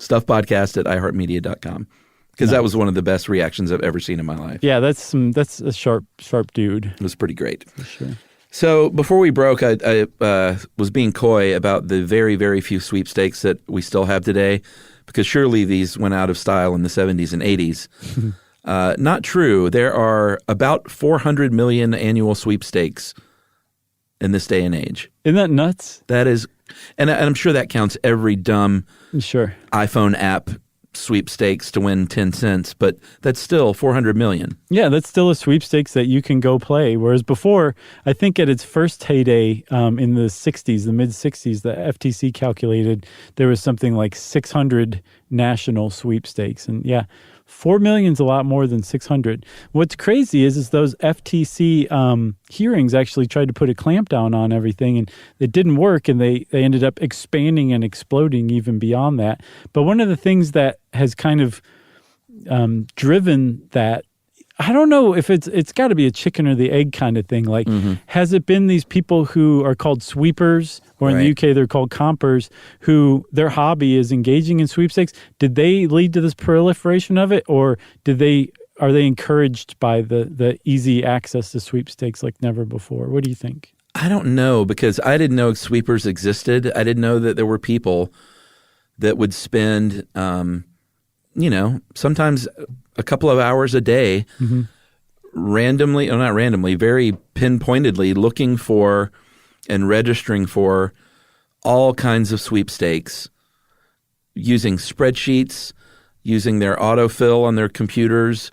Speaker 4: stuffpodcast@iheartmedia.com. Because that was one of the best reactions I've ever seen in my life.
Speaker 2: Yeah, that's a sharp dude.
Speaker 4: It was pretty great.
Speaker 2: For sure.
Speaker 4: So before we broke, I was being coy about the very, very few sweepstakes that we still have today, because surely these went out of style in the 70s and 80s. Not true. There are about 400 million annual sweepstakes in this day and age.
Speaker 2: Isn't that nuts?
Speaker 4: That is, and I'm sure that counts every dumb iPhone app sweepstakes to win 10 cents, but that's still 400 million.
Speaker 2: Yeah, that's still a sweepstakes that you can go play. Whereas before, I think at its first heyday in the 60s, the mid-60s, the FTC calculated there was something like 600 national sweepstakes. And yeah, 4 million is a lot more than 600. What's crazy is those FTC hearings actually tried to put a clamp down on everything, and it didn't work, and they ended up expanding and exploding even beyond that. But one of the things that has kind of driven that, I don't know if it's got to be a chicken or the egg kind of thing. Like, has it been these people who are called sweepers, or in the UK they're called compers, who their hobby is engaging in sweepstakes? Did they lead to this proliferation of it, or are they encouraged by the easy access to sweepstakes like never before? What do you think?
Speaker 4: I don't know, because I didn't know sweepers existed. I didn't know that there were people that would spend, sometimes a couple of hours a day randomly, or not randomly, very pinpointedly looking for and registering for all kinds of sweepstakes, using spreadsheets, using their autofill on their computers,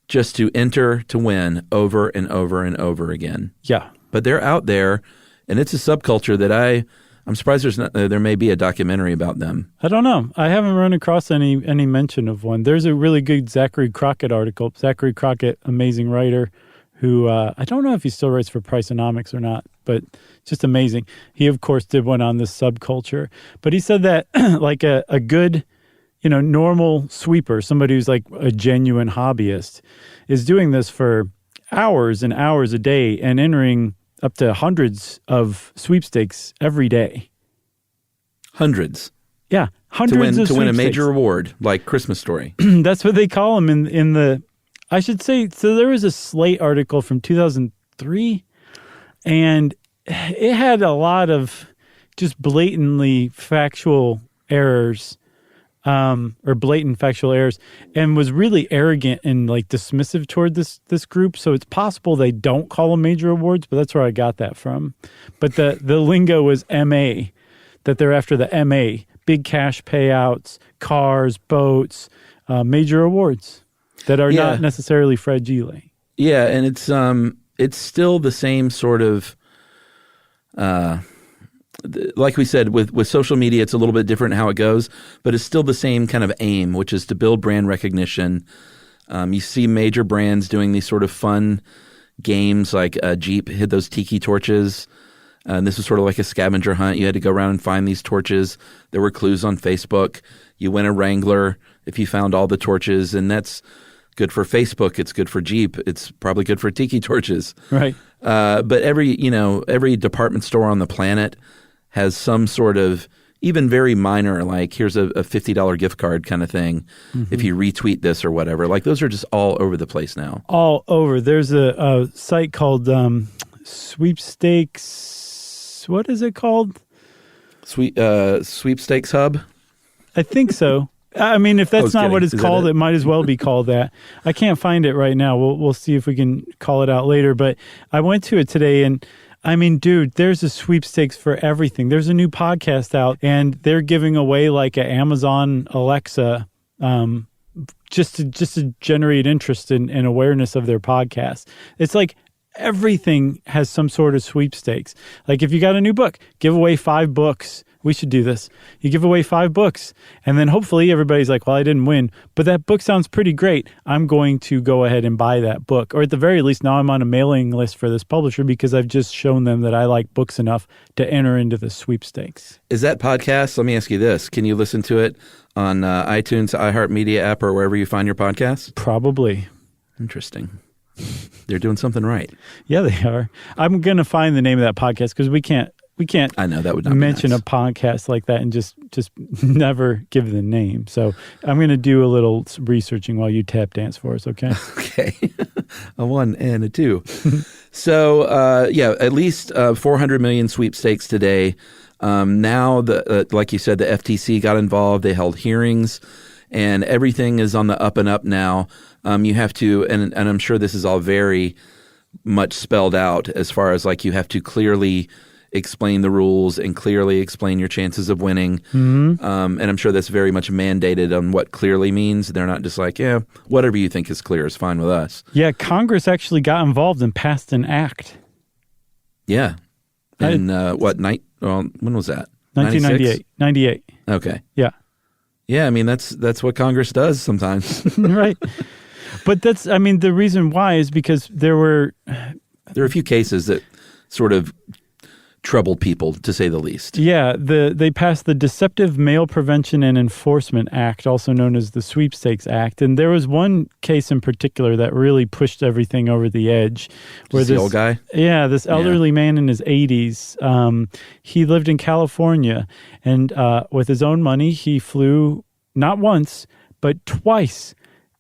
Speaker 4: just to enter to win over and over and over again.
Speaker 2: Yeah.
Speaker 4: But they're out there, and it's a subculture that I'm surprised there may be a documentary about them.
Speaker 2: I don't know. I haven't run across any mention of one. There's a really good Zachary Crockett article. Zachary Crockett, amazing writer, who I don't know if he still writes for Priceonomics or not, but just amazing. He, of course, did one on this subculture. But he said that like a good, normal sweeper, somebody who's like a genuine hobbyist, is doing this for hours and hours a day and entering up to hundreds of sweepstakes every day.
Speaker 4: Hundreds?
Speaker 2: Yeah, hundreds of
Speaker 4: to win a
Speaker 2: sweepstakes.
Speaker 4: major award, like Christmas Story.
Speaker 2: That's what they call them in the... I should say, so there was a Slate article from 2003, and it had a lot of just blatantly factual errors, or blatant factual errors, and was really arrogant and like dismissive toward this group. So it's possible they don't call them major awards, but that's where I got that from. But the lingo was MA, that they're after the MA, big cash payouts, cars, boats, major awards that are not necessarily fragile.
Speaker 4: Yeah, and it's still the same sort of like we said, with social media, it's a little bit different how it goes, but it's still the same kind of aim, which is to build brand recognition. You see major brands doing these sort of fun games, like Jeep hid those tiki torches. And this was sort of like a scavenger hunt. You had to go around and find these torches. There were clues on Facebook. You win a Wrangler if you found all the torches, and that's good for Facebook. It's good for Jeep. It's probably good for tiki torches.
Speaker 2: Right.
Speaker 4: But every department store on the planet has some sort of, even very minor, like here's a $50 gift card kind of thing if you retweet this or whatever. Like those are just all over the place now.
Speaker 2: All over. There's a site called Sweepstakes. What is it called?
Speaker 4: Sweepstakes Hub?
Speaker 2: I think so. I mean, if that's not what it's called, it might as well be called that. I can't find it right now. We'll see if we can call it out later. But I went to it today, and I mean, dude, there's a sweepstakes for everything. There's a new podcast out, and they're giving away like an Amazon Alexa just to generate interest and awareness of their podcast. It's like everything has some sort of sweepstakes. Like if you got a new book, give away 5 books. We should do this. You give away 5 books, and then hopefully everybody's like, well, I didn't win, but that book sounds pretty great. I'm going to go ahead and buy that book. Or at the very least, now I'm on a mailing list for this publisher because I've just shown them that I like books enough to enter into the sweepstakes.
Speaker 4: Is that podcast? Let me ask you this. Can you listen to it on iTunes, iHeartMedia app, or wherever you find your podcasts?
Speaker 2: Probably.
Speaker 4: Interesting. They're doing something right.
Speaker 2: Yeah, they are. I'm going to find the name of that podcast because we can't
Speaker 4: I know that would not
Speaker 2: mention
Speaker 4: be nice.
Speaker 2: a podcast like that and just never give the name. So I'm going to do a little researching while you tap dance for us, okay?
Speaker 4: Okay. A 1 and a 2. So, at least 400 million sweepstakes today. Now, like you said, the FTC got involved. They held hearings, and everything is on the up and up now. You have to, and I'm sure this is all very much spelled out as far as like you have to clearly explain the rules and clearly explain your chances of winning. Mm-hmm. And I'm sure that's very much mandated on what clearly means. They're not just like, yeah, whatever you think is clear is fine with us.
Speaker 2: Yeah, Congress actually got involved and passed an act.
Speaker 4: Yeah. And when was that?
Speaker 2: 1998. 98.
Speaker 4: Okay.
Speaker 2: Yeah.
Speaker 4: Yeah, I mean, that's what Congress does sometimes.
Speaker 2: Right. But the reason why is because there were
Speaker 4: a few cases that sort of troubled people, to say the least.
Speaker 2: Yeah, they passed the Deceptive Mail Prevention and Enforcement Act, also known as the Sweepstakes Act. And there was one case in particular that really pushed everything over the edge.
Speaker 4: Where the old guy?
Speaker 2: Yeah, this elderly man in his 80s. He lived in California, and with his own money, he flew not once, but twice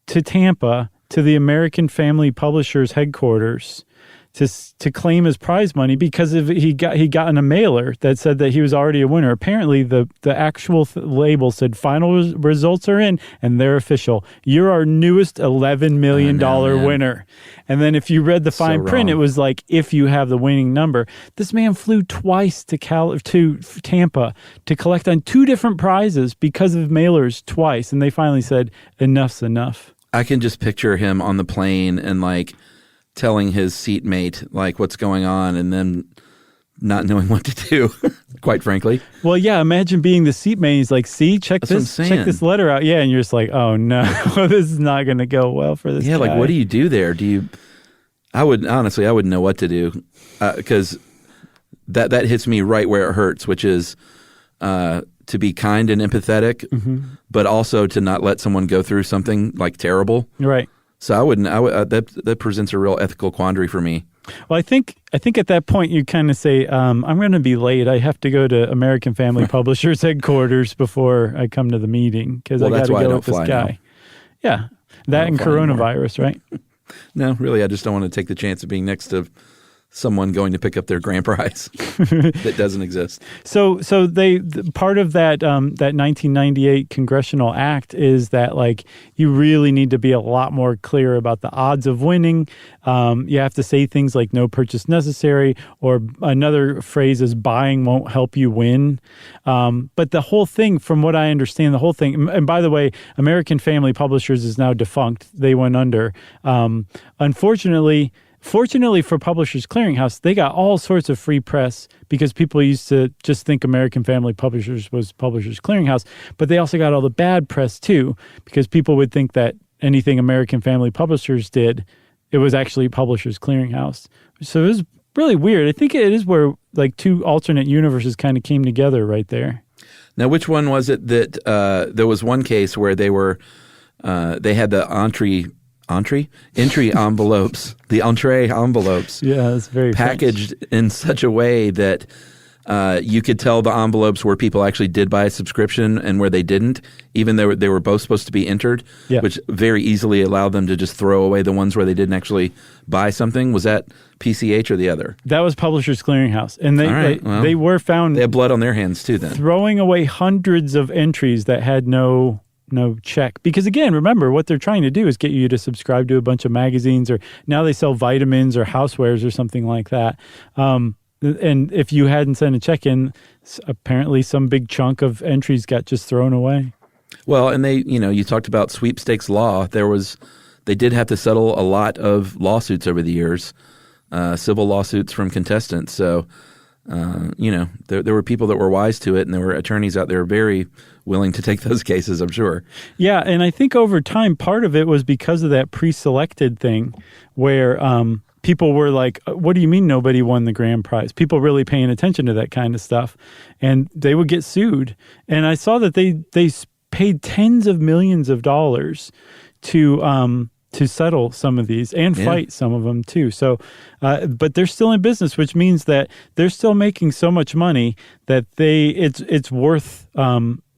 Speaker 2: to Tampa to the American Family Publishers headquarters to claim his prize money because he got in a mailer that said that he was already a winner. Apparently, the actual label said final results are in and they're official. You're our newest $11 million winner. And then if you read the fine print, it was like, if you have the winning number. This man flew twice to Tampa to collect on 2 different prizes because of mailers twice. And they finally said, enough's enough.
Speaker 4: I can just picture him on the plane and like telling his seatmate like what's going on and then not knowing what to do, quite frankly.
Speaker 2: Well, yeah, imagine being the seatmate. He's like, see, check this letter out. Yeah, and you're just like, oh no, this is not going to go well for this guy.
Speaker 4: Yeah, like what do you do there? I wouldn't know what to do because that hits me right where it hurts, which is to be kind and empathetic, but also to not let someone go through something like terrible.
Speaker 2: Right.
Speaker 4: So that presents a real ethical quandary for me.
Speaker 2: Well, I think at that point you kind of say, I'm going to be late. I have to go to American Family Publishers headquarters before I come to the meeting because I got to go with this guy. Now. Yeah, that and coronavirus, right?
Speaker 4: No, really, I just don't want to take the chance of being next to someone going to pick up their grand prize that doesn't exist.
Speaker 2: So part of that 1998 congressional act is that like you really need to be a lot more clear about the odds of winning. You have to say things like no purchase necessary, or another phrase is buying won't help you win. But the whole thing, from what I understand, and by the way, American Family Publishers is now defunct. They went under. Fortunately for Publishers Clearinghouse, they got all sorts of free press because people used to just think American Family Publishers was Publishers Clearinghouse, but they also got all the bad press too because people would think that anything American Family Publishers did, it was actually Publishers Clearinghouse. So it was really weird. I think it is where like 2 alternate universes kind of came together right there.
Speaker 4: Now, which one was it that there was one case where they had the entry envelopes, the entree envelopes.
Speaker 2: Yeah, that's very
Speaker 4: packaged in such a way that You could tell the envelopes where people actually did buy a subscription and where they didn't, even though they were both supposed to be entered, which very easily allowed them to just throw away the ones where they didn't actually buy something. Was that PCH or the other?
Speaker 2: That was Publishers Clearinghouse. And they were found...
Speaker 4: They had blood on their hands too then.
Speaker 2: Throwing away hundreds of entries that had no check. Because again, remember, what they're trying to do is get you to subscribe to a bunch of magazines, or now they sell vitamins or housewares or something like that. And if you hadn't sent a check in, apparently some big chunk of entries got just thrown away.
Speaker 4: Well, and you talked about sweepstakes law. They did have to settle a lot of lawsuits over the years, civil lawsuits from contestants. So, there were people that were wise to it, and there were attorneys out there very willing to take those cases, I'm sure.
Speaker 2: Yeah, and I think over time, part of it was because of that pre-selected thing where people were like, what do you mean nobody won the grand prize? People really paying attention to that kind of stuff, and they would get sued. And I saw that they paid tens of millions of dollars to settle some of these and fight some of them too. So, but they're still in business, which means that they're still making so much money that it's worth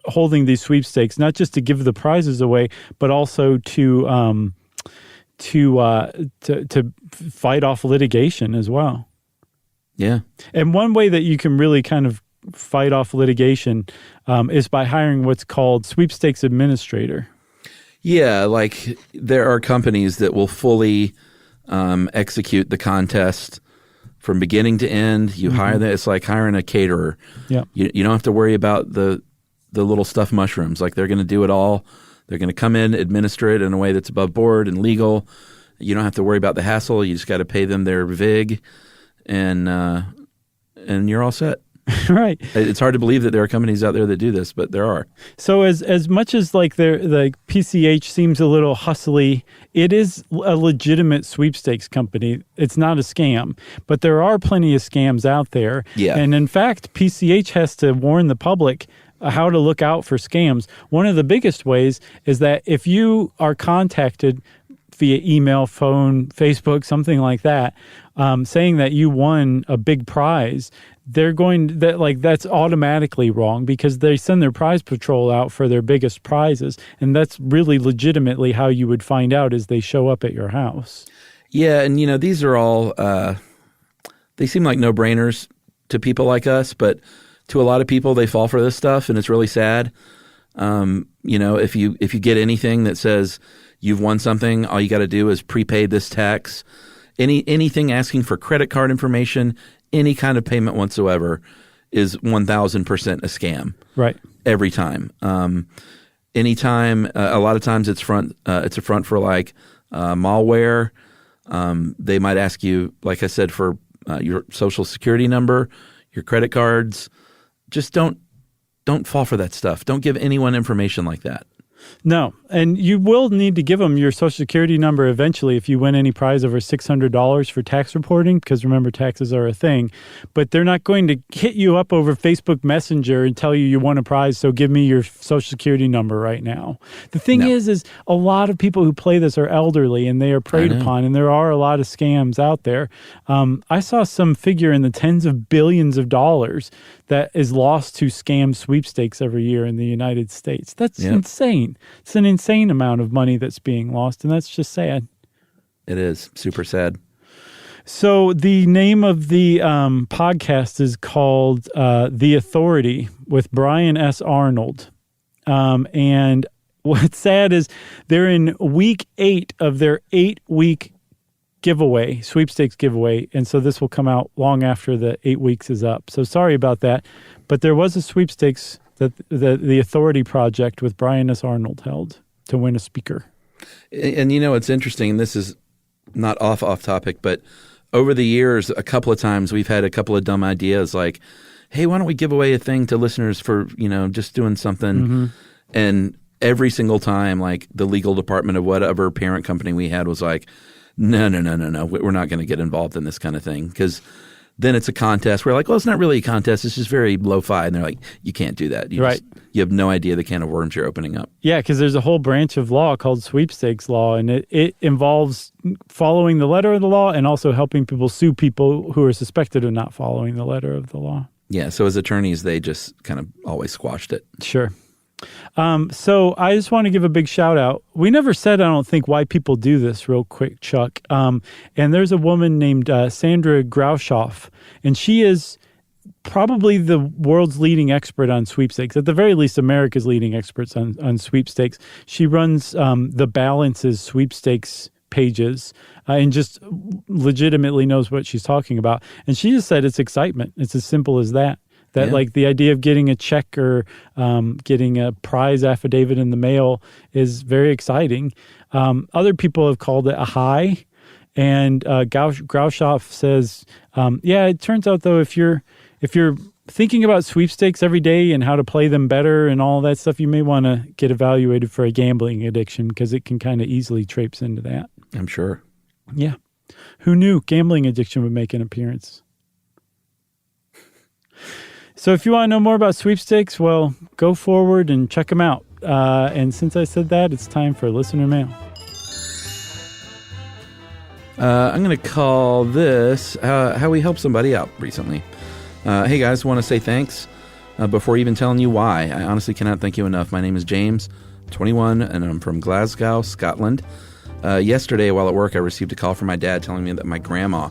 Speaker 2: holding these sweepstakes, not just to give the prizes away, but also to fight off litigation as well.
Speaker 4: Yeah. And
Speaker 2: one way that you can really kind of fight off litigation is by hiring what's called sweepstakes administrator.
Speaker 4: Yeah, like there are companies that will fully execute the contest from beginning to end. You hire them. It's like hiring a caterer.
Speaker 2: Yeah.
Speaker 4: You don't have to worry about the little stuffed mushrooms. Like they're going to do it all. They're going to come in, administer it in a way that's above board and legal. You don't have to worry about the hassle. You just got to pay them their VIG, and you're all set.
Speaker 2: Right.
Speaker 4: It's hard to believe that there are companies out there that do this, but there are.
Speaker 2: So as much as like the PCH seems a little hustly, it is a legitimate sweepstakes company. It's not a scam, but there are plenty of scams out there.
Speaker 4: Yeah.
Speaker 2: And in fact, PCH has to warn the public how to look out for scams. One of the biggest ways is that if you are contacted via email, phone, Facebook, something like that, saying that you won a big prize, that's automatically wrong because they send their prize patrol out for their biggest prizes, and that's really legitimately how you would find out as they show up at your house.
Speaker 4: Yeah, and these are all they seem like no-brainers to people like us, but to a lot of people, they fall for this stuff, and it's really sad. If you get anything that says you've won something, all you got to do is prepay this tax. Anything asking for credit card information, any kind of payment whatsoever, is 1,000% a scam.
Speaker 2: Right.
Speaker 4: Every time. Anytime. A lot of times it's a front for like malware. They might ask you, like I said, for your social security number, your credit cards. Just don't fall for that stuff. Don't give anyone information like that.
Speaker 2: No, and you will need to give them your Social Security number eventually if you win any prize over $600 for tax reporting, because remember, taxes are a thing. But they're not going to hit you up over Facebook Messenger and tell you won a prize, so give me your Social Security number right now. The thing is a lot of people who play this are elderly, and they are preyed upon, and there are a lot of scams out there. I saw some figure in the tens of billions of dollars that is lost to scam sweepstakes every year in the United States. That's insane. It's an insane amount of money that's being lost, and that's just sad.
Speaker 4: It is super sad.
Speaker 2: So the name of the podcast is called The Authority with Brian S. Arnold. And what's sad is they're in week 8 of their 8-week giveaway, sweepstakes giveaway, and so this will come out long after the 8 weeks is up. So sorry about that, but there was a sweepstakes that the Authority Project with Brian S. Arnold held to win a speaker.
Speaker 4: And it's interesting, and this is not off topic, but over the years, a couple of times we've had a couple of dumb ideas like, hey, why don't we give away a thing to listeners for, just doing something? Mm-hmm. And every single time, like the legal department of whatever parent company we had was like, no, we're not going to get involved in this kind of thing, because then it's a contest. We're like, well, it's not really a contest. It's just very lo-fi. And they're like, you can't do that. You have no idea the can of worms you're opening up. Yeah,
Speaker 2: because there's a whole branch of law called sweepstakes law, and it involves following the letter of the law and also helping people sue people who are suspected of not following the letter of the law.
Speaker 4: Yeah, so as attorneys, they just kind of always squashed it.
Speaker 2: Sure. So I just want to give a big shout out. We never said, I don't think, why people do this real quick, Chuck. And there's a woman named Sandra Graushoff, and she is probably the world's leading expert on sweepstakes, at the very least, America's leading experts on sweepstakes. She runs the Balances sweepstakes pages and just legitimately knows what she's talking about. And she just said it's excitement. It's as simple as that. That like the idea of getting a check or getting a prize affidavit in the mail is very exciting. Other people have called it a high. And Graushoff says, it turns out, though, if you're thinking about sweepstakes every day and how to play them better and all that stuff, you may want to get evaluated for a gambling addiction because it can kind of easily traipse into that.
Speaker 4: I'm sure.
Speaker 2: Yeah. Who knew gambling addiction would make an appearance? So if you want to know more about sweepstakes, well, go forward and check them out. And since I said that, it's time for listener mail.
Speaker 4: I'm going to call this how we helped somebody out recently. Hey guys, want to say thanks before even telling you why. I honestly cannot thank you enough. My name is James, 21, and I'm from Glasgow, Scotland. Yesterday, while at work, I received a call from my dad telling me that my grandma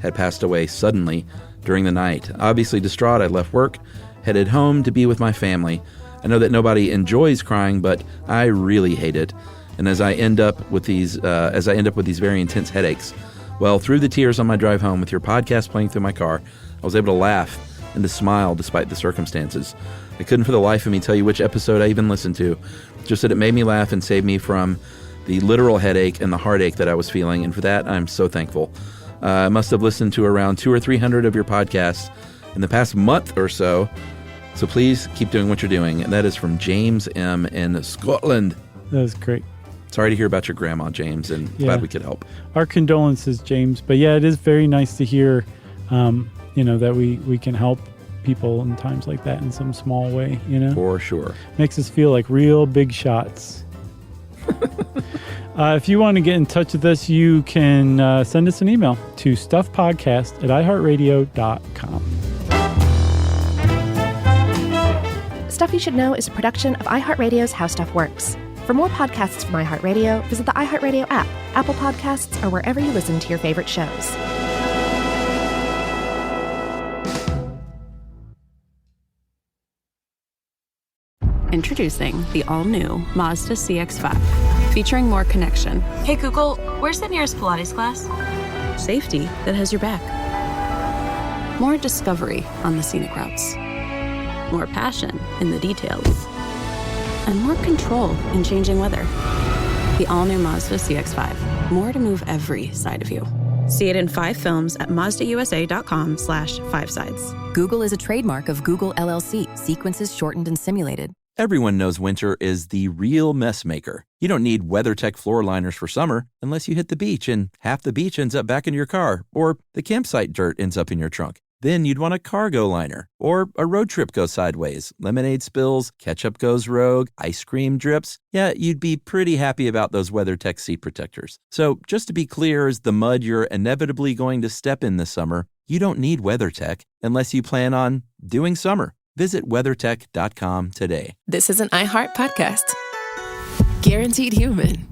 Speaker 4: had passed away suddenly during the night. Obviously distraught, I left work, headed home to be with my family. I know that nobody enjoys crying, but I really hate it. And as I end up with these very intense headaches, well, through the tears on my drive home with your podcast playing through my car, I was able to laugh and to smile despite the circumstances. I couldn't for the life of me tell you which episode I even listened to, just that it made me laugh and saved me from the literal headache and the heartache that I was feeling, and for that, I'm so thankful. I must have listened to around 200 or 300 of your podcasts in the past month or so, so please keep doing what you're doing. And that is from James M. in Scotland.
Speaker 2: That was great.
Speaker 4: Sorry to hear about your grandma, James, and glad we could help.
Speaker 2: Our condolences, James. But yeah, it is very nice to hear, that we can help people in times like that in some small way,
Speaker 4: For sure.
Speaker 2: Makes us feel like real big shots. If you want to get in touch with us, you can send us an email to stuffpodcast@iheartradio.com.
Speaker 3: Stuff You Should Know is a production of iHeartRadio's How Stuff Works. For more podcasts from iHeartRadio, visit the iHeartRadio app, Apple Podcasts, or wherever you listen to your favorite shows.
Speaker 7: Introducing the all-new Mazda CX-5, featuring more connection.
Speaker 8: Hey Google, where's the nearest Pilates class?
Speaker 7: Safety that has your back. More discovery on the scenic routes. More passion in the details. And more control in changing weather. The all-new Mazda CX-5. More to move every side of you. See it in 5 films at MazdaUSA.com/5sides.
Speaker 9: Google is a trademark of Google LLC. Sequences shortened and simulated.
Speaker 5: Everyone knows winter is the real mess maker. You don't need WeatherTech floor liners for summer unless you hit the beach and half the beach ends up back in your car, or the campsite dirt ends up in your trunk. Then you'd want a cargo liner, or a road trip goes sideways, lemonade spills, ketchup goes rogue, ice cream drips. Yeah, you'd be pretty happy about those WeatherTech seat protectors. So just to be clear, as the mud you're inevitably going to step in this summer, you don't need WeatherTech unless you plan on doing summer. Visit WeatherTech.com today.
Speaker 1: This is an iHeart podcast. Guaranteed human.